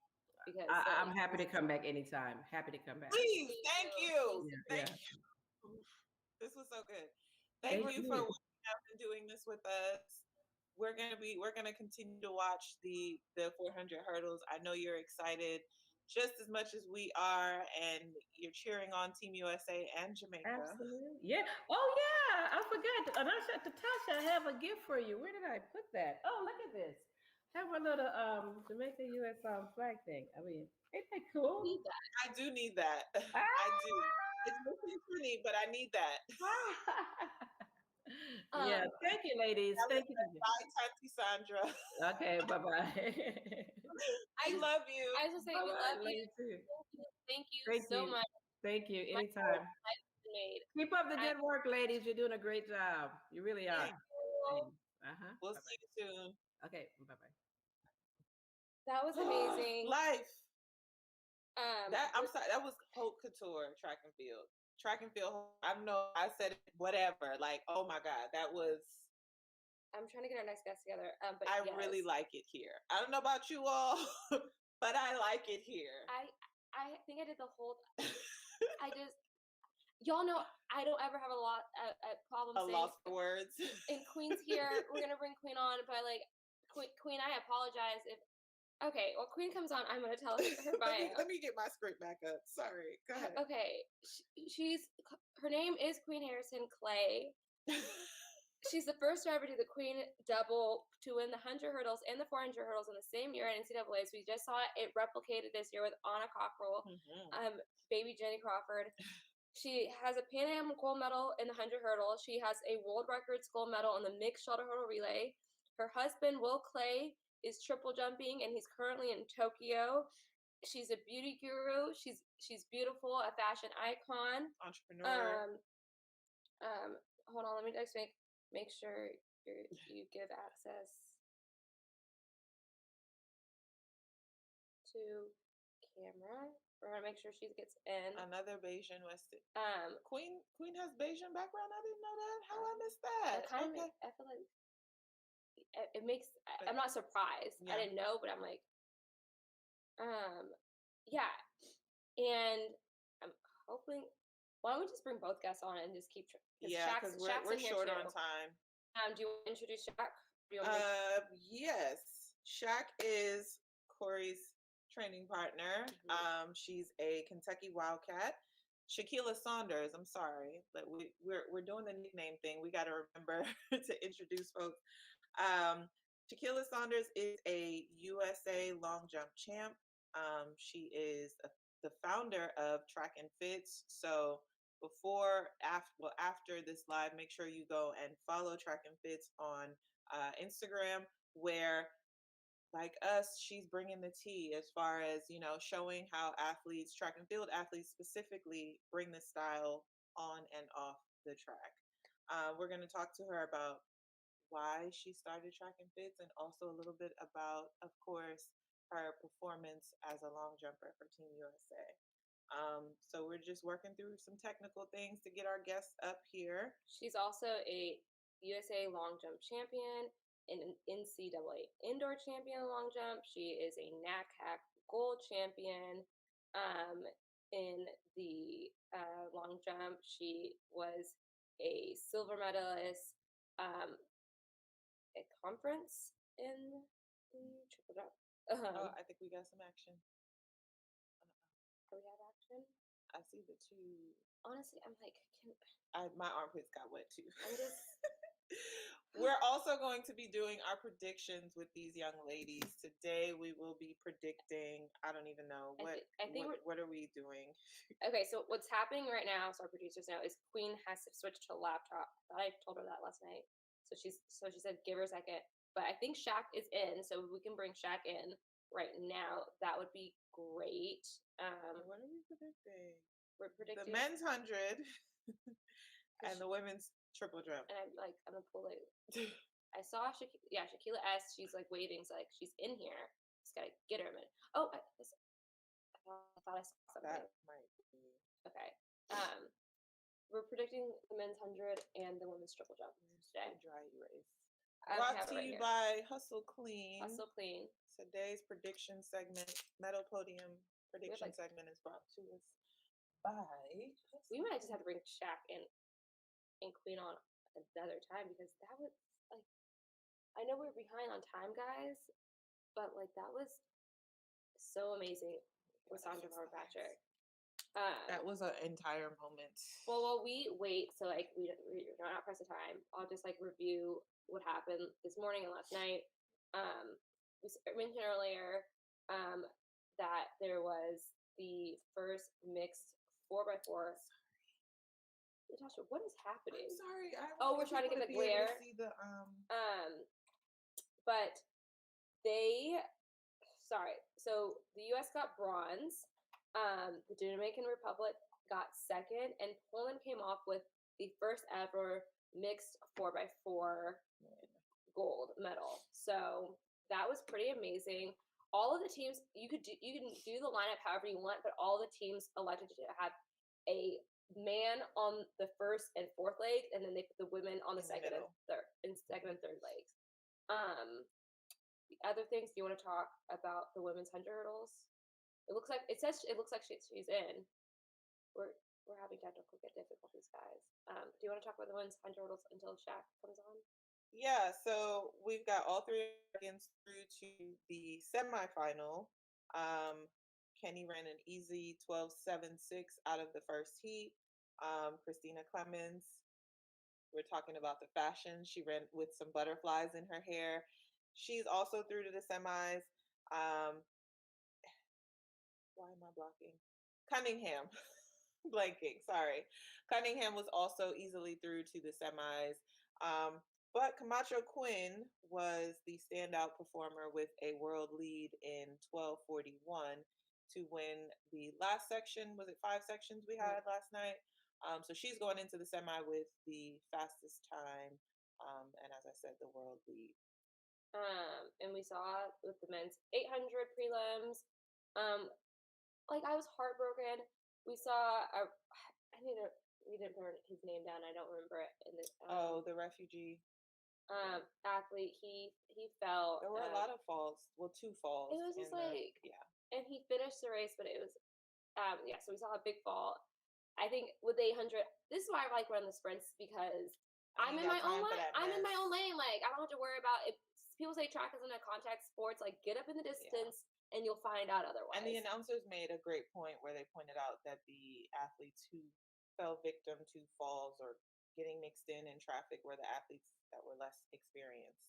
because I'm happy to come back anytime. Happy to come back. Please, thank you. Thank you. This was so good. Thank you for doing this with us. We're gonna continue to watch the 400 hurdles. I know you're excited just as much as we are, and you're cheering on Team USA and Jamaica. Absolutely. Yeah. Oh yeah, I forgot. Tasha, I have a gift for you. Where did I put that? Oh, look at this. Have a little Jamaica US flag thing. I mean, ain't that cool? I do need that. I do. It's mostly pretty, but I need that. Yeah, thank you, ladies. Thank you. Bye, Tati Sandra. Okay, bye-bye. I love you. I just say we love you. Too. Thank you so much. Thank you. Anytime. Keep up the good work, ladies. You're doing a great job. You really are. We'll see you soon. Okay, bye-bye. That was amazing. Life. I'm sorry. That was haute couture track and field. Track and field. I know I said it, whatever. Like, oh my God, that was. I'm trying to get our next guest together. But I really like it here. I don't know about you all, but I like it here. I think I did the whole. Y'all know I don't ever have a problem saying loss for words. And Queen's here. We're gonna bring Queen on, but like Queen, I apologize if. Okay, well, Queen comes on. I'm going to tell her bio. Let me get my script back up. Sorry. Go ahead. Okay. Her name is Queen Harrison Clay. She's the first driver to the Queen Double to win the 100 hurdles and the 400 hurdles in the same year at NCAA. So we just saw it replicated this year with Anna Cockrell, baby Jenny Crawford. She has a Pan Am gold medal in the 100 hurdles. She has a world records gold medal in the mixed shuttle hurdle relay. Her husband, Will Clay, is triple jumping, and he's currently in Tokyo. She's a beauty guru. She's beautiful, a fashion icon, entrepreneur. Hold on, let me just make sure you give access to camera. We're gonna make sure she gets in. Another Bayesian West. Queen has Bayesian background. I didn't know that. How I missed that? I feel like. It makes. I'm not surprised. Yeah. I didn't know, but I'm like, yeah. And I'm hoping. Why don't we just bring both guests on and just keep? Yeah, because Shaq's we're in here short too. on time. Do you want to introduce Shaq? Do you want me Yes. Shaq is Corey's training partner. Mhm. She's a Kentucky Wildcat. Shaquila Saunders. I'm sorry, but we're doing the nickname thing. We got to remember to introduce folks. Um, Shaquila Saunders is a USA long jump champ. She is the founder of Track and Fits. So after this live, make sure you go and follow Track and Fits on Instagram, where like us, she's bringing the tea as far as, showing how athletes, track and field athletes specifically, bring the style on and off the track. We're going to talk to her about why she started Track and Fits, and also a little bit about, of course, her performance as a long jumper for Team USA. So we're just working through some technical things to get our guests up here. She's also a USA long jump champion and an NCAA indoor champion in long jump. She is a NACAC gold champion in the long jump. She was a silver medalist at conference in the triple jump. I think we got some action. Do we have action? I see the two. Honestly, I'm like, My armpits got wet too. I'm just. We're also going to be doing our predictions with these young ladies. Today we will be predicting, I don't even know, I think what are we doing? Okay, so what's happening right now, so our producers know, is Queen has to switch to a laptop. I told her that last night. So she said give her a second. But I think Shaq is in, so we can bring Shaq in right now. That would be great. What are we predicting? We're predicting The men's 100 and the women's triple jump. And I'm gonna pull it. I saw Shaquila S. She's like waving, so like she's in here. Just gotta get her a minute. Oh, I thought I saw something. That might be. Okay. We're predicting the men's 100 and the women's triple jump today. Dry erase. I Brought have to it right you here. by Hustle Clean. Hustle Clean. Today's prediction segment, Medal Podium prediction segment, is brought to us by. We might just have to bring Shaq and Queen on another time, because that was like, I know we're behind on time, guys, but like that was so amazing with Sandra Farmer Patrick. That was an entire moment. Well, while we wait, so like we're not press the time, I'll just like review what happened this morning and last night. We mentioned earlier that there was the first mixed 4x4. Natasha, what is happening? I'm sorry. We're trying to get the glare. See the But so the U.S. got bronze. The Dominican Republic got second, and Poland came off with the first ever mixed 4x4 gold medal. So that was pretty amazing. All of the teams, you can do the lineup however you want, but all the teams elected to have a man on the first and fourth legs, and then they put the women on the second and third legs. The other things, do you want to talk about the women's 100 hurdles? It looks like she's in. We're having technical difficulties, guys. Do you want to talk about the women's 100 hurdles until Shaq comes on? Yeah, so we've got all three Americans through to the semifinal. Kenny ran an easy 12.76 out of the first heat. Christina Clemens, we're talking about the fashion. She ran with some butterflies in her hair. She's also through to the semis. Why am I blocking? Cunningham. Blanking, sorry. Cunningham was also easily through to the semis. But Camacho Quinn was the standout performer with a world lead in 12:41 to win the last section. Was it 5 sections we had last night? So she's going into the semi with the fastest time. And as I said, the world lead. And we saw with the men's 800 prelims, like I was heartbroken. We saw we didn't put his name down. I don't remember it in the the refugee athlete. He fell. There were a lot of falls. Well, 2 falls. It was just like and he finished the race, but it was so we saw a big fall. I think with the 800, this is why I like running the sprints because I I'm ain't in got my own time for lane. that I'm in my own mess. lane. Like I don't have to worry about if people say track isn't a contact sports. Like get up in the distance and you'll find out otherwise. And the announcers made a great point where they pointed out that the athletes who fell victim to falls or getting mixed in traffic were the athletes that were less experienced.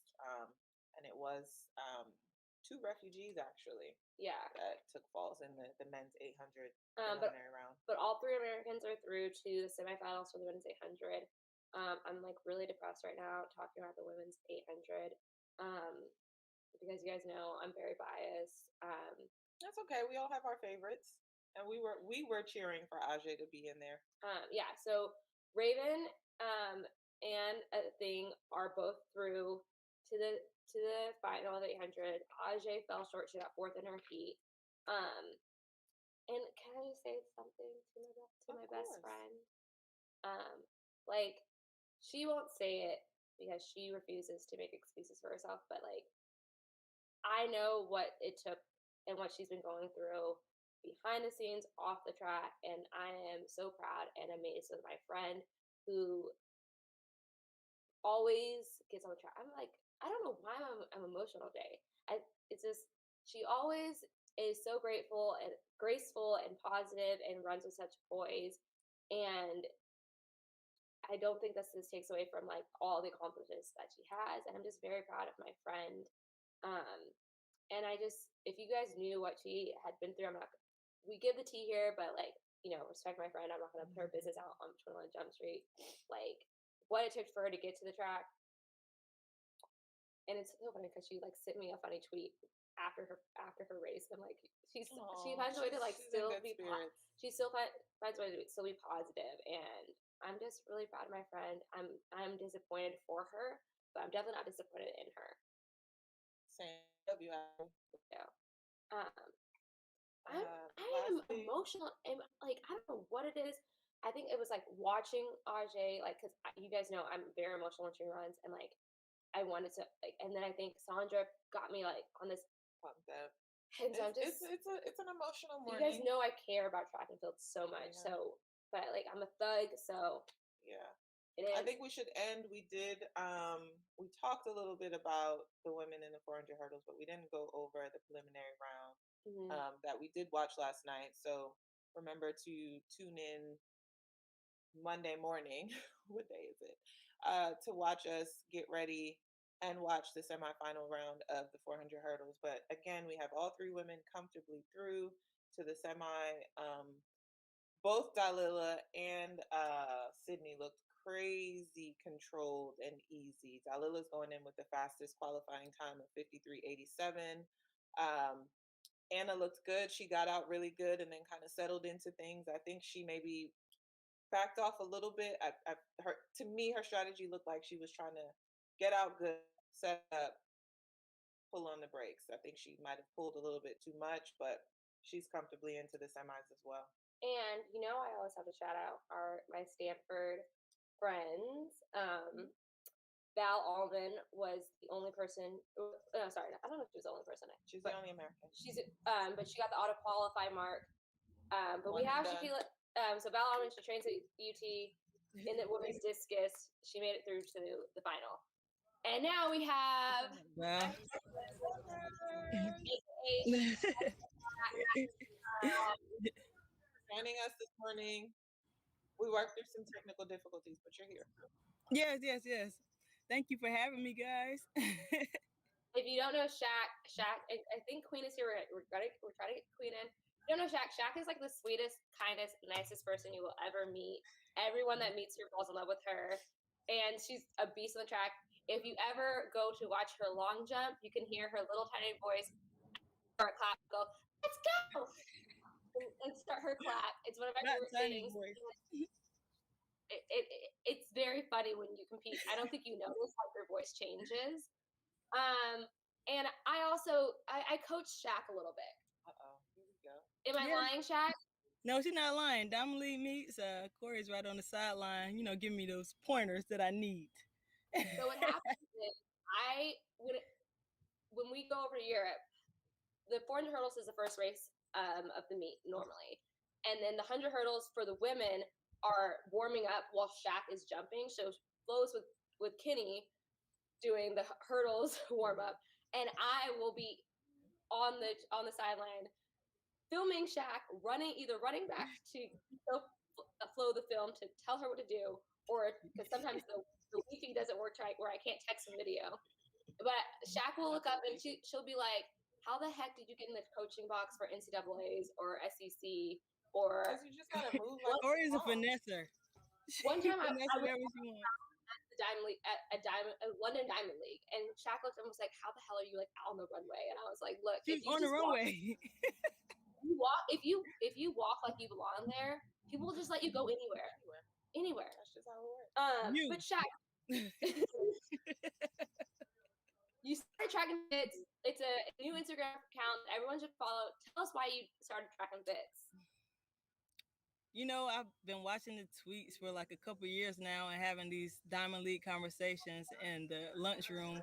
And it was 2 refugees actually Yeah. that took falls in the men's 800 But preliminary round. all 3 Americans are through to the semifinals for the women's 800. I'm like really depressed right now talking about the women's 800 because you guys know I'm very biased. That's okay. We all have our favorites, and we were cheering for Ajay to be in there. Yeah. So Raven and Thing are both through to the final of the 800. Ajay fell short. She got 4th in her heat. And can I just say something to my best friend? Like she won't say it because she refuses to make excuses for herself, but like I know what it took and what she's been going through behind the scenes, off the track, and I am so proud and amazed with my friend who always gets on the track. I'm like, I don't know why I'm emotional today. It's just she always is so grateful and graceful and positive and runs with such poise. And I don't think this takes away from like all the accomplishments that she has. And I'm just very proud of my friend. And I just, if you guys knew what she had been through, we give the tea here, but like, respect my friend. I'm not going to put her business out on 21 Jump Street. Like what it took for her to get to the track. And it's so funny because she like sent me a funny tweet after her race. I'm like, she finds a way to like still be she still finds a way to still be positive, and I'm just really proud of my friend. I'm disappointed for her, but I'm definitely not disappointed in her. Same. Love you, Ashley. Yeah. I am emotional, and like I don't know what it is. I think it was like watching Ajay, like because you guys know I'm very emotional when she runs, and like I wanted to like, and then I think Sandra got me like on this pumped up. And so it's an emotional morning. You guys know I care about track and field so much. So, but like I'm a thug, so yeah. It is. I think we should end. We did. We talked a little bit about the women in the 400 hurdles, but we didn't go over the preliminary round that we did watch last night. So remember to tune in Monday morning. What day is it? To watch us get ready and watch the semifinal round of the 400 hurdles. But again, we have all 3 women comfortably through to the semi. Both Dalila and Sydney looked crazy controlled and easy. Dalila's going in with the fastest qualifying time of 53:87. Anna looked good. She got out really good and then kind of settled into things. I think she maybe backed off a little bit. To me, her strategy looked like she was trying to get out good, set up, pull on the brakes. I think she might have pulled a little bit too much, but she's comfortably into the semis as well. And I always have to shout out my Stanford friends. Val Alden was the only person. No, sorry, I don't know if she was the only person. She's the only American. But she got the auto qualify mark. But we have Shaquille. So Val Alden, she trains at UT in the women's discus. She made it through to the final. And now we have joining us this morning. We worked through some technical difficulties, but you're here. Yes. Thank you for having me, guys. If you don't know Shaq, I think Queen is here. We're trying to get Queen in. If you don't know Shaq is like the sweetest, kindest, nicest person you will ever meet. Everyone that meets her falls in love with her. And she's a beast on the track. If you ever go to watch her long jump, you can hear her little tiny voice or clap, go, let's go! And start her clap. It's one of my favorite things. It's very funny when you compete. I don't think you notice how your voice changes. And I also I coach Shaq a little bit. Here we go. Am I lying, Shaq? No, she's not lying. Diamond League meets. Corey's right on the sideline, giving me those pointers that I need. So what happens is when we go over to Europe, the 400 hurdles is the first race of the meet normally. And then the 100 hurdles for the women are warming up while Shaq is jumping. So Flo's with Kenny doing the hurdles warm up, and I will be on the sideline filming Shaq either running back to Flo the film to tell her what to do, or because sometimes the Wi-Fi doesn't work right where I can't text some video. But Shaq will look up and she'll be like, "How the heck did you get in the coaching box for NCAA's or SEC?" Or Because you just gotta move like Or is a a finesser. One time I Finesse was whatever she wants. at the Diamond League at a London Diamond League, and Shaq looked and was like, "How the hell are you like out on the runway?" And I was like, "Look, She's if you on the just walk, runway. if you walk like you belong there, people will just let you go anywhere. That's just how it works. You. But Shaq, you started tracking bits. It's a new Instagram account. Everyone should follow. Tell us why you started tracking bits. You know, I've been watching the tweets for like a couple years now and having these Diamond League conversations in the lunchroom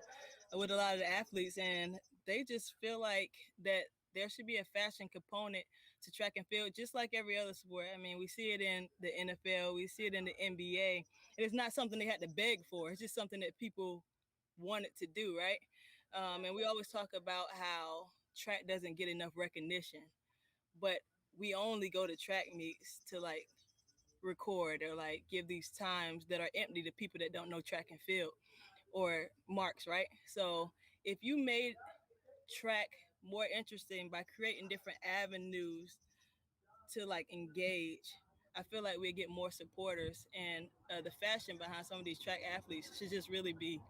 with a lot of the athletes, and they just feel like that there should be a fashion component to track and field, just like every other sport. I mean, we see it in the NFL, we see it in the NBA. It's not something they had to beg for. It's just something that people wanted to do, right? And we always talk about how track doesn't get enough recognition, but we only go to track meets to like record or like give these times that are empty to people that don't know track and field or marks, right? So if you made track more interesting by creating different avenues to like engage, I feel like we get more supporters, and the fashion behind some of these track athletes should just really be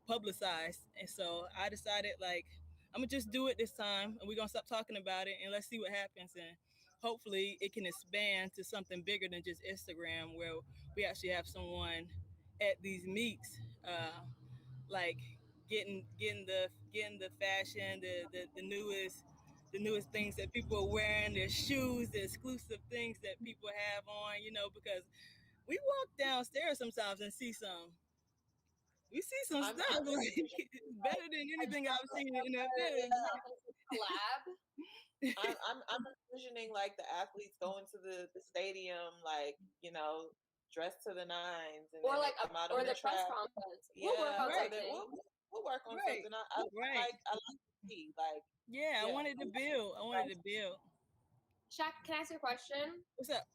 publicized. And so I decided like I'm gonna just do it this time, and we're gonna stop talking about it and let's see what happens. And hopefully it can expand to something bigger than just Instagram, where we actually have someone at these meets, like getting the fashion, the newest things that people are wearing, their shoes, the exclusive things that people have on, because we walk downstairs sometimes and see some I'm stuff like it's better than anything I've seen in that film. Collab. I'm envisioning like the athletes going to the stadium, like, dressed to the nines, and Or then like they come out or on the the press track. conference. Yeah, We'll work on right. something. We'll work on Right. something. I Right. like to see like Yeah, I yeah. wanted to build. Shaq, can I ask you a question? What's up?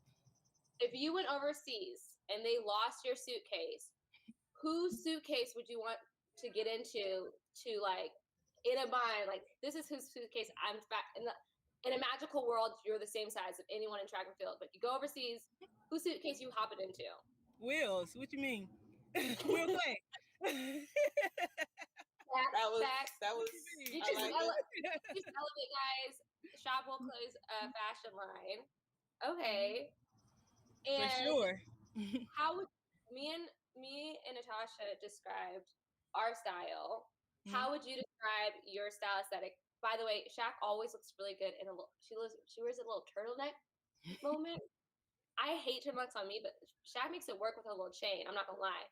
If you went overseas and they lost your suitcase, whose suitcase would you want to get into to like in a mind like this is whose suitcase I'm in a magical world you're the same size of anyone in track and field, but you go overseas, whose suitcase you hop it into? Will's. What you mean? Will Clay. That was You I just, like just elevate, guys. Shop Will Clay's fashion line. Okay. For And sure. how would me and Natasha described our style? How would you describe your style aesthetic? By the way, Shaq always looks really good in she wears a little turtleneck moment. I hate turtlenecks on me, but Shaq makes it work with a little chain. I'm not gonna lie.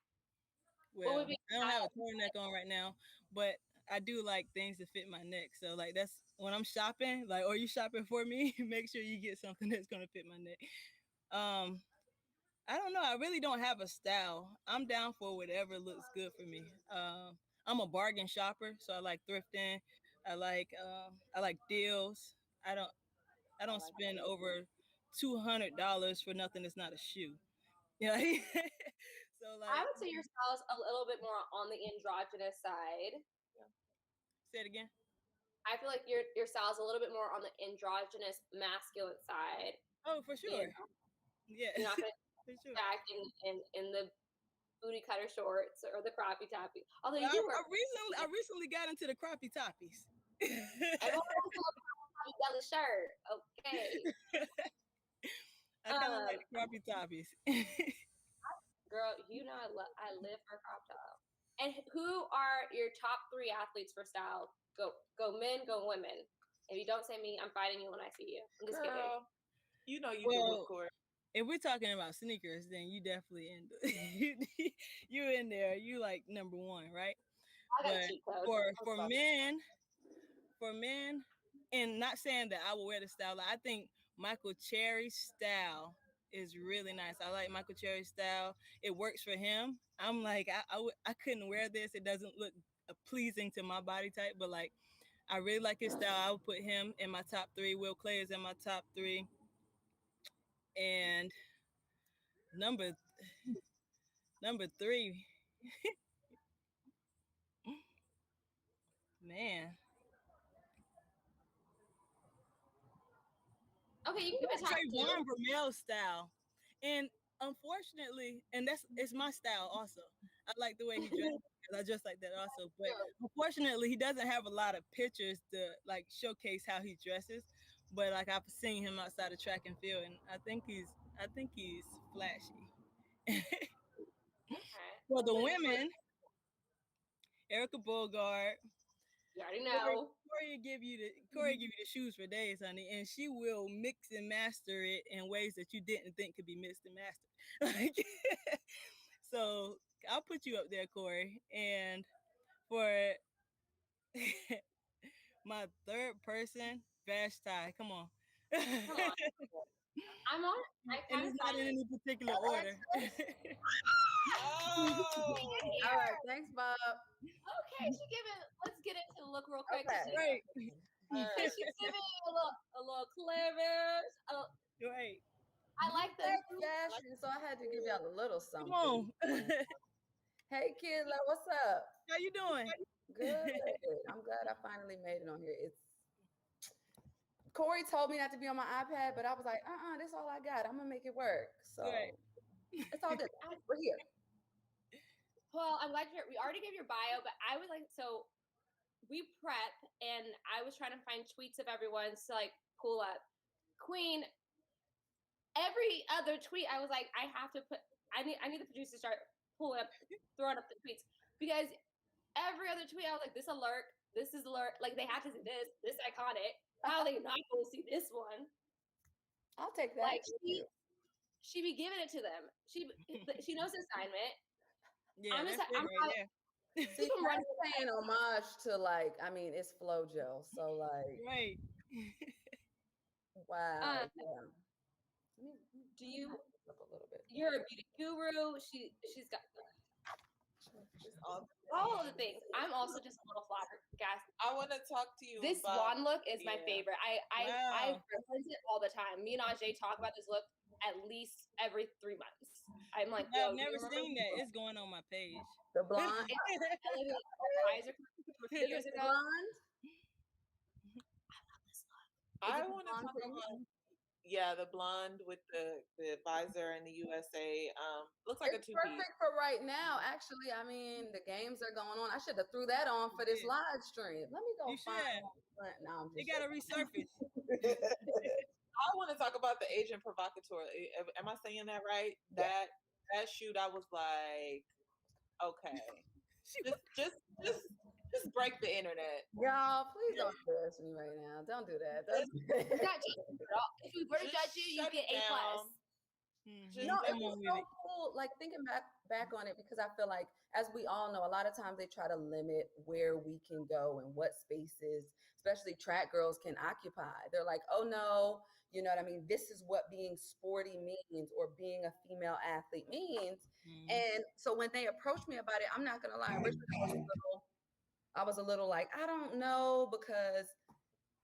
Well, I don't have a turtleneck on right now, but I do like things that fit my neck. So like that's when I'm shopping, like, or you shopping for me, make sure you get something that's gonna fit my neck. I don't know. I really don't have a style. I'm down for whatever looks good for me. I'm a bargain shopper, so I like thrifting. I like deals. I don't spend over $200 for nothing that's not a shoe. Yeah. So like, I would say your style is a little bit more on the androgynous side. Say it again. I feel like your style is a little bit more on the androgynous masculine side. Oh, for sure. Yeah. You're not gonna for sure. back in the booty cutter shorts or the croppy toppy. Although I recently got into the croppy toppies. everyone wants a little croppy belly shirt. Okay. I kind of like the croppy toppies. Girl, I live for crop top. And who are your top 3 athletes for style? Go men, go women. If you don't say me, I'm fighting you when I see you. I'm just kidding. You know you can record. If we're talking about sneakers, then you definitely you're in there. You like number 1, right? I got cheat codes. For men, and not saying that I will wear the style. I think Michael Cherry's style is really nice. I like Michael Cherry's style. It works for him. I'm like, I couldn't wear this. It doesn't look pleasing to my body type, but like, I really like his style. I would put him in my top three. Will Clay is in my top three. And number three, man. Okay, you can give it top two. Trayvon Vermel style. And unfortunately, and it's my style also. I like the way he dresses. I dress like that also. But unfortunately, he doesn't have a lot of pictures to like showcase how he dresses. But like I've seen him outside of track and field, and I think he's flashy. Okay. For the women, Erica Bogard. You already know. Corey give you the shoes for days, honey, and she will mix and master it in ways that you didn't think could be mixed and mastered. So I'll put you up there, Corey. And for my third person, Vashti. Come on. Come on. I'm on. And it's not in any particular order. All right, thanks, Bob. Okay, let's get into the look real quick. Okay. Right. She's giving a little clever. Right. I like the Fashion, so I had to give y'all a little something. Come on. Hey, Kidla, what's up? How you doing? Good. I'm glad I finally made it on here. Corey told me not to be on my iPad, but I was like, this is all I got. I'm gonna make it work. So Right. it's all good. We're here. Well, I'm glad we already gave your bio, but I would like, so we prep and I was trying to find tweets of everyone's to like pull up. Queen, every other tweet, I was like, I need the producer to start pulling up, throwing up the tweets, because every other tweet, I was like, this alert, this is alert. Like they have to see this iconic. How are they not going to see this one? I'll take that. Like she be giving it to them. She knows the assignment. Yeah, I'm that's just, it I'm right there. See, I'm paying homage to like, I mean, it's FloJo, so like, Right. wow. Yeah. Do you? Up a little bit. You're a beauty guru. She's got all of the things. I'm also just a little flabbergasted. I want to talk to you. This about, swan look is my yeah. favorite. I reference it all the time. Me and Ajay talk about this look at least every 3 months. I'm like, I've yo, never seen that. It's going on my page. The blonde. Pfizer a few years ago. Blonde. I want to talk about the blonde with the visor and the USA. Looks like It's a two-piece. perfect for right now. Actually, I mean, the games are going on. I should have threw that on for this live stream. Let me go You find should. it. No, I'm It just got to resurface. I want to talk about the Agent Provocateur. Am I saying that right? Yeah. That shoot, I was like, okay, just break the internet. Y'all, please don't judge me right now. Don't do that. If we were to judge you, you get A+. No, it was so cool. Like thinking back on it, because I feel like, as we all know, a lot of times they try to limit where we can go and what spaces, especially track girls, can occupy. They're like, oh no, you know what I mean? This is what being sporty means, or being a female athlete means. And so when they approached me about it, I'm not gonna lie, I was a little like, I don't know, because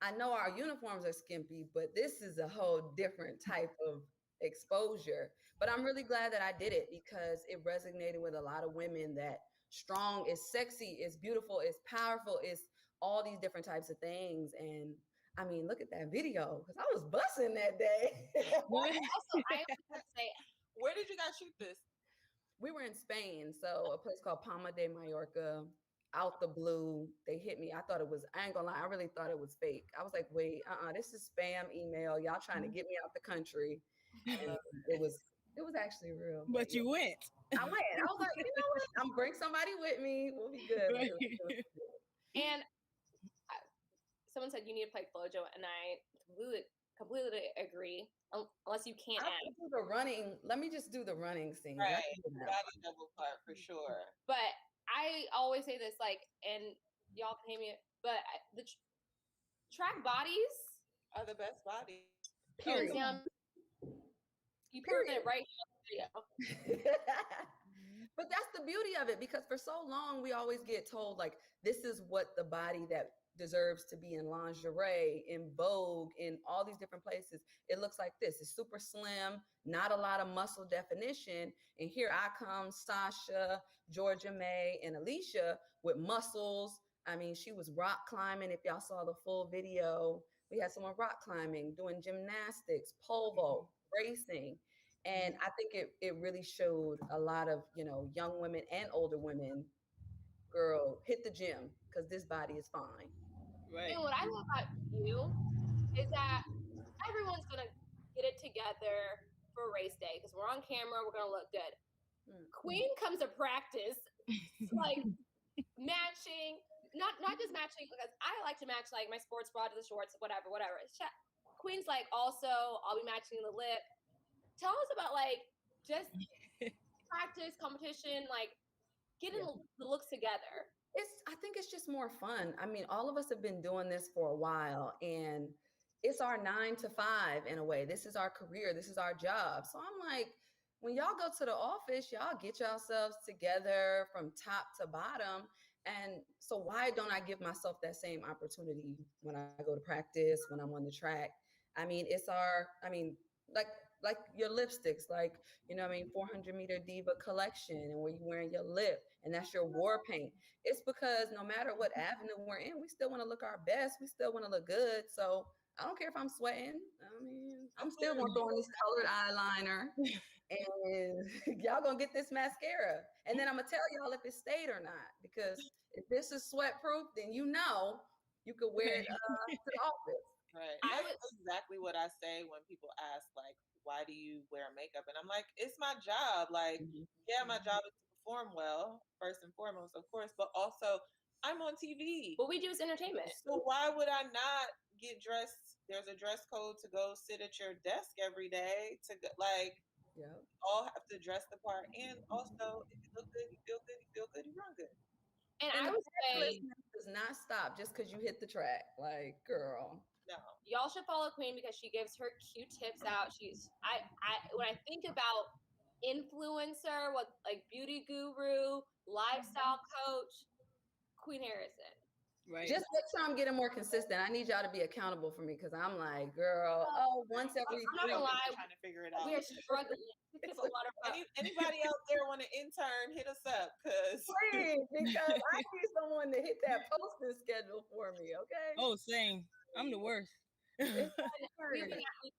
I know our uniforms are skimpy, but this is a whole different type of exposure. But I'm really glad that I did it, because it resonated with a lot of women that strong is sexy, is beautiful, is powerful, is all these different types of things. And I mean, look at that video, because I was busting that day. Also, I have to say, where did you guys shoot this? We were in Spain, so a place called Palma de Mallorca. Out the blue, they hit me. I thought it was, I ain't gonna lie, I really thought it was fake. I was like, wait, this is spam email. Y'all trying to get me out the country. And it was actually real. But you went. I went. I was like, you know what? I'm bring somebody with me. We'll be good. And someone said you need to play FloJo, and I completely agree. Unless you can't add. Do the running. Let me just do the running scene. Right, body double part for sure. But I always say this, like, and y'all can hate me, but the track bodies are the best bodies. Period. Down, you put it right in the video. But that's the beauty of it, because for so long we always get told like this is what the body that deserves to be in lingerie, in Vogue, in all these different places. It looks like this. It's super slim, not a lot of muscle definition. And here I come, Sasha, Georgia May, and Alicia with muscles. I mean, she was rock climbing. If y'all saw the full video, we had someone rock climbing, doing gymnastics, pole vault, racing. And I think it really showed a lot of, young women and older women, girl, hit the gym because this body is fine. Right. And what I love about you is that everyone's going to get it together for race day because we're on camera, we're going to look good. Queen comes to practice like matching, not just matching, because I like to match like my sports bra to the shorts, whatever. Queen's like, also, I'll be matching the lip. Tell us about like just practice, competition, like getting the looks together. I think it's just more fun. I mean, all of us have been doing this for a while, and it's our 9 to 5 in a way. This is our career. This is our job. So I'm like, when y'all go to the office, y'all get yourselves together from top to bottom. And so why don't I give myself that same opportunity when I go to practice, when I'm on the track? I mean, like your lipsticks, like, 400-meter Diva collection, and where you're wearing your lip, and that's your war paint. It's because no matter what avenue we're in, we still want to look our best. We still want to look good. So I don't care if I'm sweating. I mean, I'm still going to throw on this colored eyeliner, and y'all going to get this mascara. And then I'm going to tell y'all if it stayed or not, because if this is sweat proof, then you could wear it to the office. Right. That's exactly what I say when people ask, like, why do you wear makeup? And I'm like, it's my job. Like, yeah, my job is to perform well, first and foremost, of course, but also I'm on TV. What we do is entertainment. So why would I not get dressed? There's a dress code to go sit at your desk every day to like, all have to dress the part. And also, if you look good, you feel good, you run good. And I would say does not stop just because you hit the track. Like, girl. No. Y'all should follow Queen because she gives her cute tips out. When I think about influencer, what like beauty guru, lifestyle coach, Queen Harrison. Right. Just make sure I'm getting more consistent. I need y'all to be accountable for me because I'm like, girl, once every I'm not gonna lie, trying to figure it out. we are struggling. Anybody out there want to intern, hit us up, please, because I need someone to hit that posting schedule for me. Okay. Oh, same. I'm the worst. We've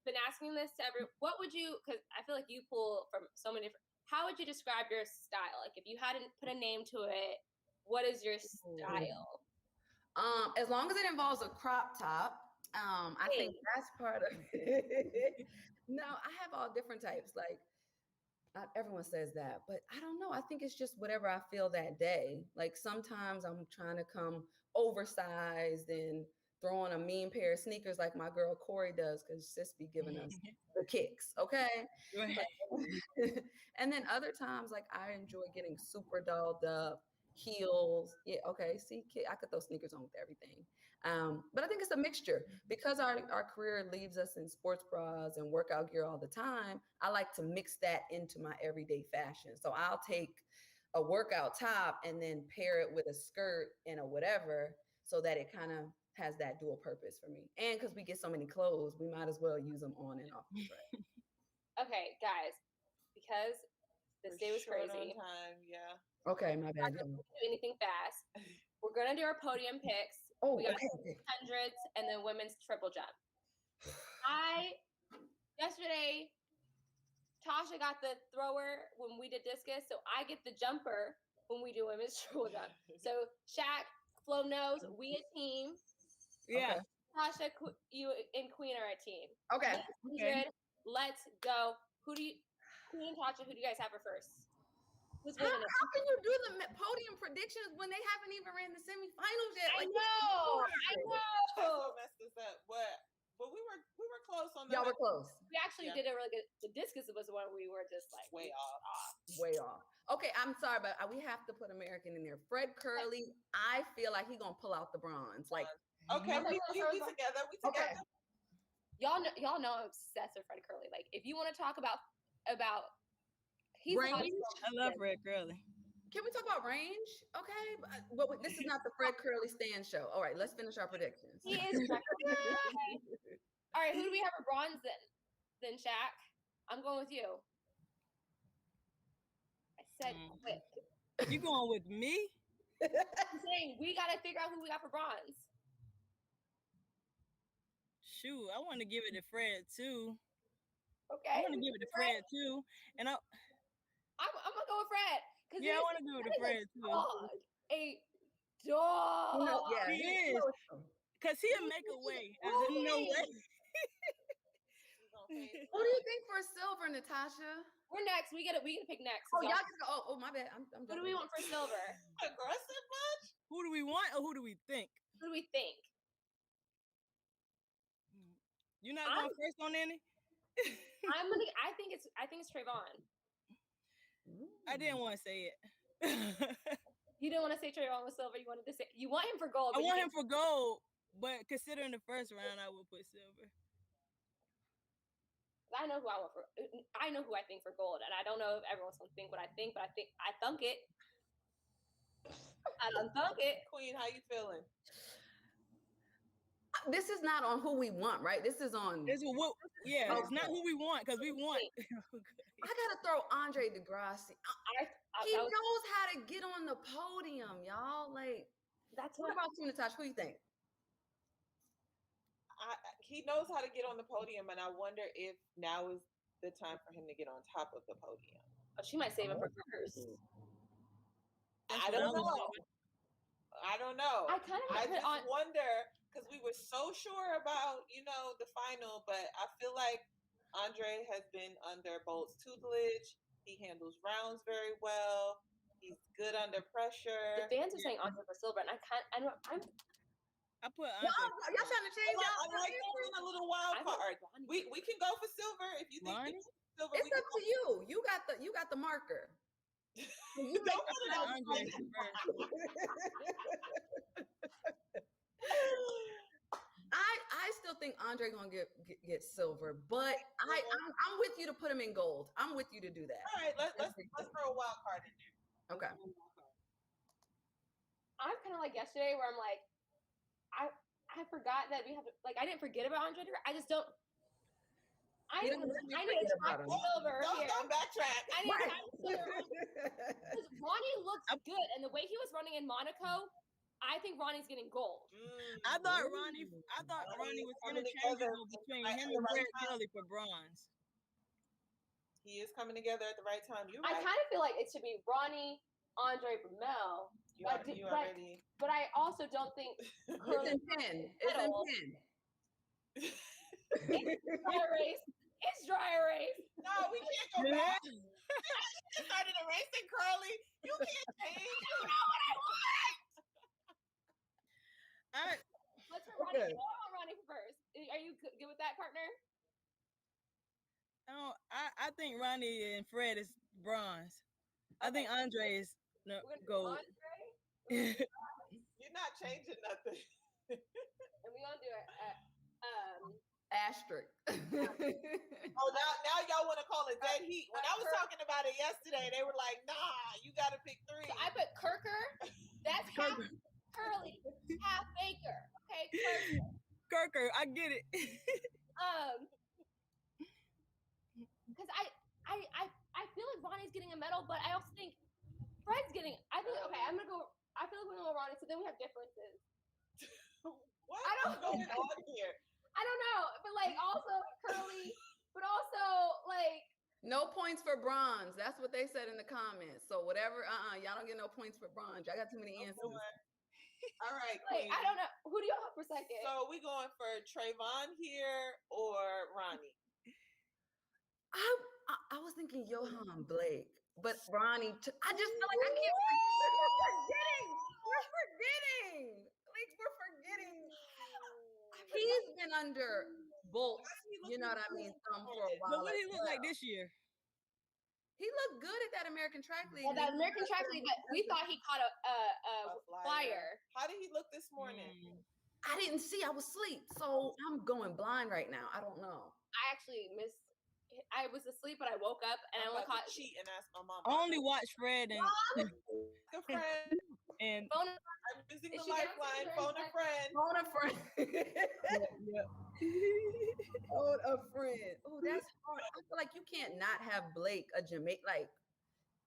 been asking this to everyone. What would you, because I feel like you pull from so many different, how would you describe your style? Like if you hadn't put a name to it, what is your style? As long as it involves a crop top, I think that's part of it. No, I have all different types. Like everyone says that, but I don't know. I think it's just whatever I feel that day. Like sometimes I'm trying to come oversized and throw on a mean pair of sneakers like my girl Corey does, because sis be giving us the kicks, okay? And then other times, like I enjoy getting super dolled up, heels. Yeah, okay. See, I could throw sneakers on with everything. But I think it's a mixture because our career leaves us in sports bras and workout gear all the time. I like to mix that into my everyday fashion. So I'll take a workout top and then pair it with a skirt and a whatever, so that it kind of has that dual purpose for me. And because we get so many clothes, we might as well use them on and off the track. Okay, guys, because this day was crazy. On time, yeah. Okay, my bad. We're not gonna do anything fast. We're gonna do our podium picks. Oh, we got okay. hundreds and then women's triple jump. Yesterday, Tasha got the thrower when we did discus, so I get the jumper when we do women's triple jump. So Shaq, Flo knows we a team. Yeah. Okay. Tasha, you and Queen are a team. Okay. Let's go. Queen and Tasha, who do you guys have for first? How can you do the podium predictions when they haven't even ran the semifinals yet? I know. That's what messed us up. But we were close on that. Y'all were close. We actually did a really good. The discus was the one we were just like way off. Way off. Okay, I'm sorry, but we have to put American in there. Fred Curley, I feel like he's gonna pull out the bronze. Like, okay, we together. We together. Okay. y'all know I'm obsessed with Fred Curly. Like, if you want to talk about he's Range? I love Fred Curly. Can we talk about range? Okay, but this is not the Fred Curly stand show. All right, let's finish our predictions. He is. Okay. All right, who do we have for bronze then, Shaq? I'm going with you. I said quick. You going with me? I'm saying we got to figure out who we got for bronze. Shoot, I want to give it to Fred too. Okay. I want to give it to Fred too, and I'm gonna go with Fred. Yeah, I want to give it to Fred too. A dog. You know, yeah, He is. Cause he'll make a way. There's no way. Who do you think for silver, Natasha? We're next. We get to pick next. Oh, y'all can go. Oh, my bad. I'm Who do we want for silver? Aggressive much? Who do we want or who do we think? Who do we think? You're not going first on any? I think it's Trayvon. I didn't want to say it. You didn't want to say Trayvon with silver. You wanted to say you want him for gold. I want him for gold, but considering the first round, I would put silver. I know who I want for. I know who I think for gold, and I don't know if everyone's gonna think what I think, but I thunk it. I don't thunk it. Queen, how you feeling? This is not on who we want, right? This is on. It's not who we want because we want. I gotta throw Andre DeGrassi. He knows how to get on the podium, y'all. Like, what about you, Natasha? Who do you think? He knows how to get on the podium, and I wonder if now is the time for him to get on top of the podium. Oh, she might save him for first. I don't know. I don't know. I just wonder because we were so sure about the final, but I feel like Andre has been under Bolt's tutelage. He handles rounds very well. He's good under pressure. The fans are saying Andre for silver, and I put Andre. Y'all trying to change y'all? I'm like throwing a little wild card. We can go for silver if you think silver. It's up to you. You got the marker. You don't put it on Andre. I still think Andre gonna get silver, but I'm with you to put him in gold. I'm with you to do that. All right, let's throw a wild card in there. Okay. I'm kind of like yesterday where I'm like, I forgot that we have I didn't forget about Andre. I just don't. I need to talk silver here. Don't backtrack. I need to talk silver because Ronnie looks good, and the way he was running in Monaco. I think Ronnie's getting gold. I thought Ronnie was interchangeable between him and Fred Curly for bronze. He is coming together at the right time. You're right. I kind of feel like it should be Ronnie, Andre, Brumel. But I also don't think Curly it's in 10. It's dry erase. It's dry erase. No, we can't go back. You started erasing Curly. You can't change. You know what I want. Let's put Ronnie. I want Ronnie first. Are you good with that, partner? No, I think Ronnie and Fred is bronze. I think Andre is gold. You're not changing nothing. And we're gonna do it. Asterisk. Oh, now y'all want to call it dead heat. When I was talking about it yesterday, they were like, "Nah, you got to pick 3." So I put Kirker. That's half Curly, half Baker. Okay, Kirker, I get it. Because I feel like Ronnie's getting a medal, but I also think Fred's getting. I feel like we're gonna go Ronnie. So then we have differences. What is going on here? I don't know, but also Curly, but also no points for bronze. That's what they said in the comments. So whatever, y'all don't get no points for bronze. I got too many answers. All right, I don't know. Who do y'all have for second? So we going for Trayvon here or Ronnie? I was thinking Johan Blake, but Ronnie. I just feel like I can't. We're forgetting. We're forgetting. He's been under Bolt. You know what I mean? For a while. But what did he look like this year? He looked good at that American track league. Well, that American track league, but we thought he caught a flyer. How did he look this morning? I didn't see. I was asleep, so I'm going blind right now. I don't know. I actually missed. I was asleep, but I woke up and I I'm only about caught to cheat and ask my mom. I only watch Fred and a friend. and phone. I'm using Is the she dancing lifeline. during Phone a sex? friend. Phone a friend. yep. Phone a friend. Oh, that's hard. I feel like you can't not have Blake a Jamaican. Like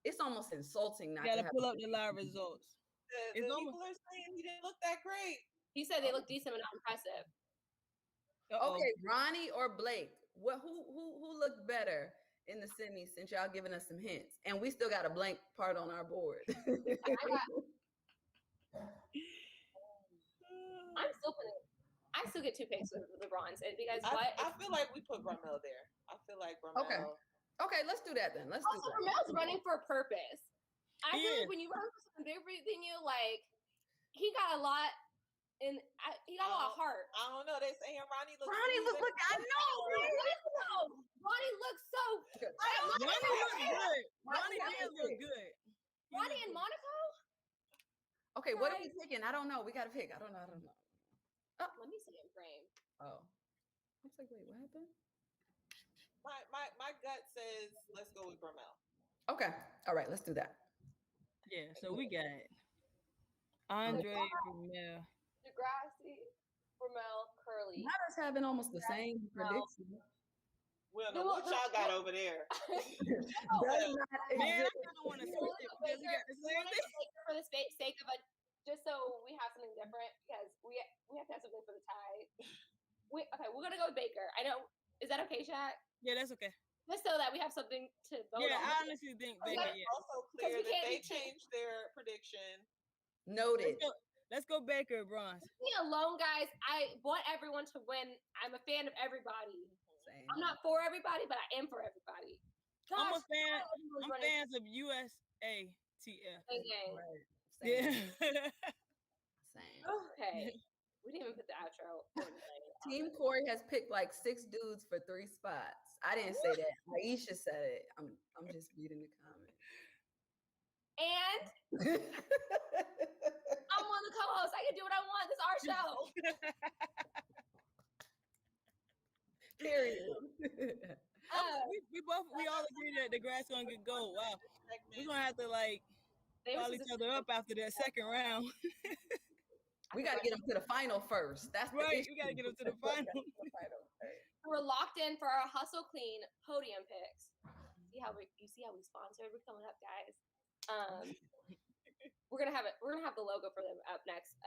it's almost insulting not to Gotta have. pull up the live results. The It's people are saying he didn't look that great. He said they look decent but not impressive. Okay, Ronnie or Blake? What? Who looked better in the semis? Since y'all giving us some hints, and we still got a blank part on our board. I still get 2 picks with the bronze, and because I feel like we put Ramel there. I feel like Ramel. Okay, let's do that then. Let's do also that. Ramel's running for a purpose. I feel Yeah. like when you run for something different than you, like he got a lot, he got a lot of heart. I don't know. They saying Ronnie looks. Ronnie look. I know. Ronnie looks so. Ronnie looked good. Ronnie did look good. Ronnie in Monaco. Okay, what are we picking? I don't know. We gotta pick. I don't know. Let me see him frame. Oh, I was like, wait, what happened? My gut says let's go with Ramel. Okay, all right, let's do that. Yeah, so we got Andre Ramel. Degrassi, Ramel, Curly. Not us having almost the same prediction. We don't know what y'all got over there. Does not Man, I exist. kind of want to switch it because we got the same thing. For the sake of just so we have something different, because we have to have something for the tie. Okay, we're gonna go with Baker. I know. Is that okay, Shaq? Yeah, that's okay. Just so that we have something to vote Yeah, on. I honestly think Baker. It's Yeah. also clear we that can't they be- changed their prediction. Noted. Let's go Baker, bronze. Me alone, guys. I want everyone to win. I'm a fan of everybody. Same. I'm not for everybody, but I am for everybody. I'm a Gosh, fan. everyone's I'm running fans of USATF. the game. Right. Yeah. Same. Okay. We didn't even put the outro. Team Corey has picked like 6 dudes for 3 spots. I didn't say that. Aisha said it. I'm just reading the comments. And I'm one of the co-hosts. I can do what I want. This is our show. Period. we all agree that the grass gonna get gold. Wow. We're gonna have to like call each other up after that second round. We got to get them to the final first. That's the Right. issue. We gotta get them to the final. We're locked in for our Hustle Clean podium picks. You see how we sponsored? We're coming up, guys. We're gonna have the logo for them up next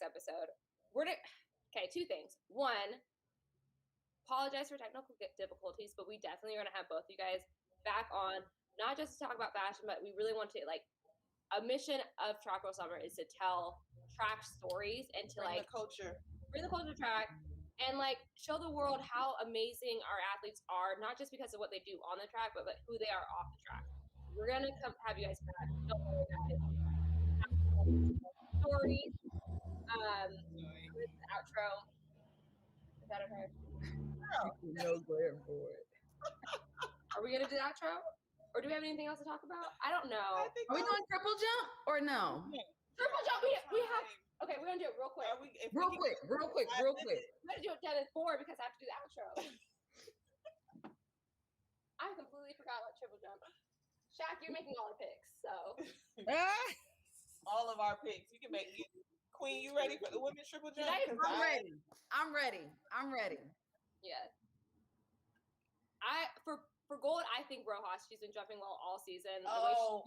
episode. Okay, 2 things. 1, apologize for technical difficulties, but we definitely are gonna have both you guys back on, not just to talk about fashion, but we really want to a mission of Track Girl Summer is to tell track stories and to Bring the culture to track and show the world how amazing our athletes are, not just because of what they do on the track, but who they are off the track. We're gonna have you guys back. Don't worry, guys. Stories. With the outro. Is that okay? No glare for it. Are we gonna do the outro? Or do we have anything else to talk about? I don't know. I think Are we doing triple jump or no? Triple jump. We have. Okay, we're gonna do it real quick. Real quick. We're gonna do it done at 4 because I have to do the outro. I completely forgot about triple jump. Shaq, you're making all our picks, so. All of our picks. You can make it. Queen, you ready for the women's triple jump? I'm ready. Yeah. For gold, I think Rojas. She's been jumping well all season.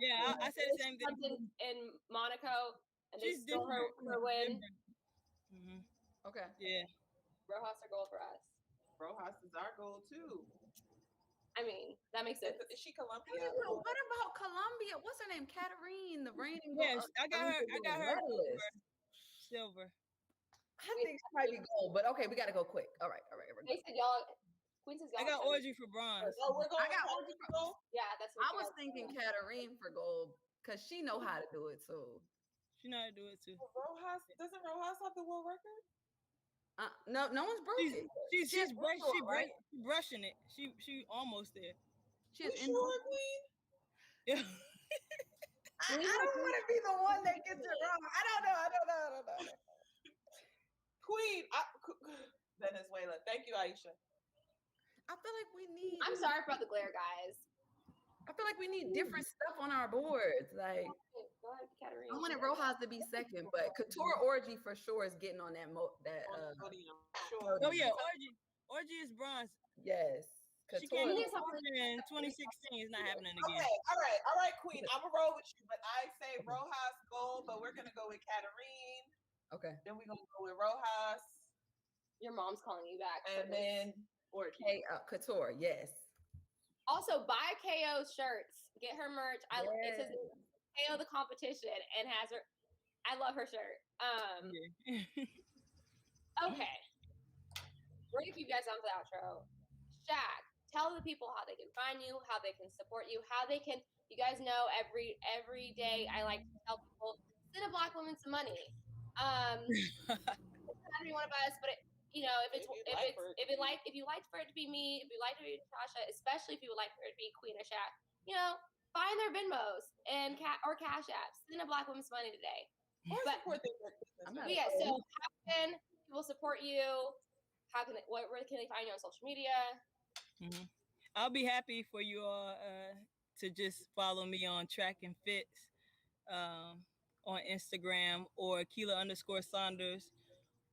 Yeah, I said the same thing. In Monaco, and She's they stole her win. Mm-hmm. Okay. Yeah. Rojas are gold for us. Rojas is our goal too. I mean, that makes sense. Is she Colombia? What about Colombia? What's her name? Katarine, the reigning. Yes, I got her silver. I think she might be gold, but okay, we got to go quick. All right. They said y'all. Queen says y'all. I got Orgy for bronze. Oh, we're going. I got Orgy for gold. Yeah, that's. I was thinking Katarine for gold because she know how to do it too. She know how to do it too. Rojas Rojas have the world record? No one's broke it. She's brushing it. She almost there. She is sure, Queen? Yeah. I don't want to be the one that gets it wrong. I don't know. Queen. Venezuela. Thank you, Aisha. I feel like we need. I'm sorry about the glare, guys. I feel like we need different stuff on our boards. Like, Go ahead, Katarina. I wanted Rojas to be second, but Couture Orgy for sure is getting on that On the podium. Sure. Oh yeah, Orgy is bronze. Yes. She Couture. came in 2016. It's not happening again. Okay, all right, Queen. I'm gonna roll with you, but I say Rojas gold, but we're gonna go with Katarine. Okay. Then we're gonna go with Rojas, Your mom's calling you back. for and this then orgy. Couture, yes. Also, buy KO shirts. Get her merch. It says KO the competition and has her. I love her shirt. Okay. We're gonna keep you guys on for the outro. Shaq, tell the people how they can find you, how they can support you, how they can. You guys know every day I like to tell people send a black woman some money. It's not every one of us, but if you like for it to be me, if you like for it to be Natasha, especially if you would like for it to be Queen or Shaq, find their Venmos and or Cash Apps. Send a black woman some money today. or But- support their business. So how can people support you? Where can they find you on social media? Mhm. I'll be happy for you all to just follow me on Track and Fits on Instagram or Keila_Saunders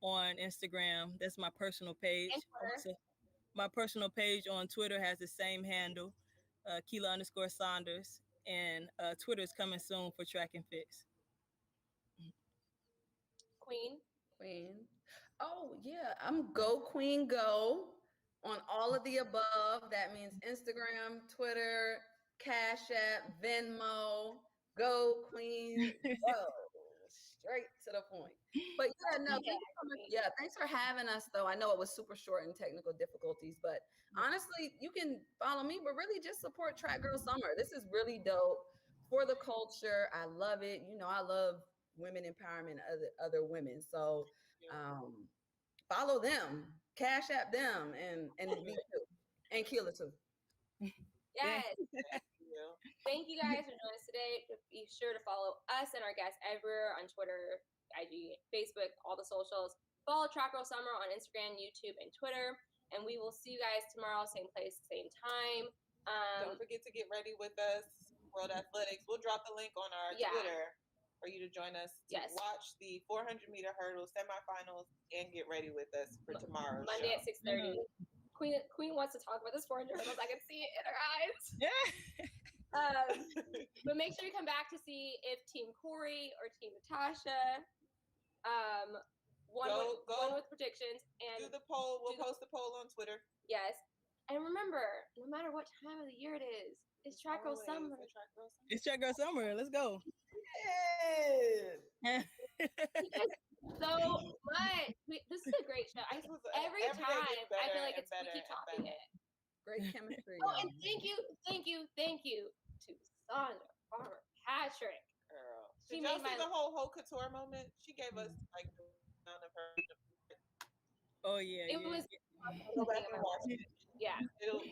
on Instagram. That's my personal page. And Twitter. Also, my personal page on Twitter has the same handle, Keila_Saunders, and Twitter is coming soon for Track and Fits. Queen. Oh yeah, I'm Go Queen Go on all of the above. That means Instagram, Twitter, Cash App, Venmo. Go Queen Go. Straight to the point. But thanks for having us though. I know it was super short and technical difficulties, but honestly, you can follow me, but really just support Track Girl Summer. This is really dope for the culture. I love it. I love women empowerment, other women. So follow them, Cash App them, and me too, and Keila too. Yes. Thank you guys for joining us today. Be sure to follow us and our guests everywhere on Twitter, IG, Facebook, all the socials. Follow Track Girl Summer on Instagram, YouTube, and Twitter. And we will see you guys tomorrow, same place, same time. Don't forget to get ready with us, World Athletics. We'll drop the link on our Twitter for you to join us to watch the 400-meter hurdle semifinals and get ready with us for tomorrow. Monday at 6:30. Queen wants to talk about this 400 hurdles. I can see it in her eyes. But make sure you come back to see if Team Corey or Team Natasha won with predictions. And do the poll. We'll post the poll on Twitter. Yes. And remember, no matter what time of the year it is, it's Track Girl Summer. It's Track Girl Summer. Let's go. Yes. So much. This is a great show. Every time I feel like we keep topping it. Great chemistry. Oh, and thank you to Sandra Farmer Patrick. Girl. She Did y'all made see the whole Couture moment? She gave us like the amount of her. Oh yeah. It was. Go back and watch it. Yeah.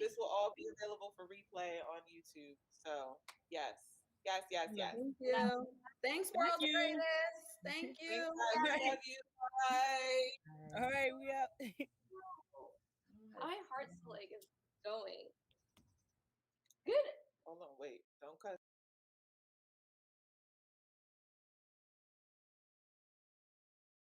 This will all be available for replay on YouTube. So yes. Thank you. Thanks, World's Greatest. Thank you. I love you. Bye. All right, we out. My heart's like is going. Good. Hold on, wait. Don't cut.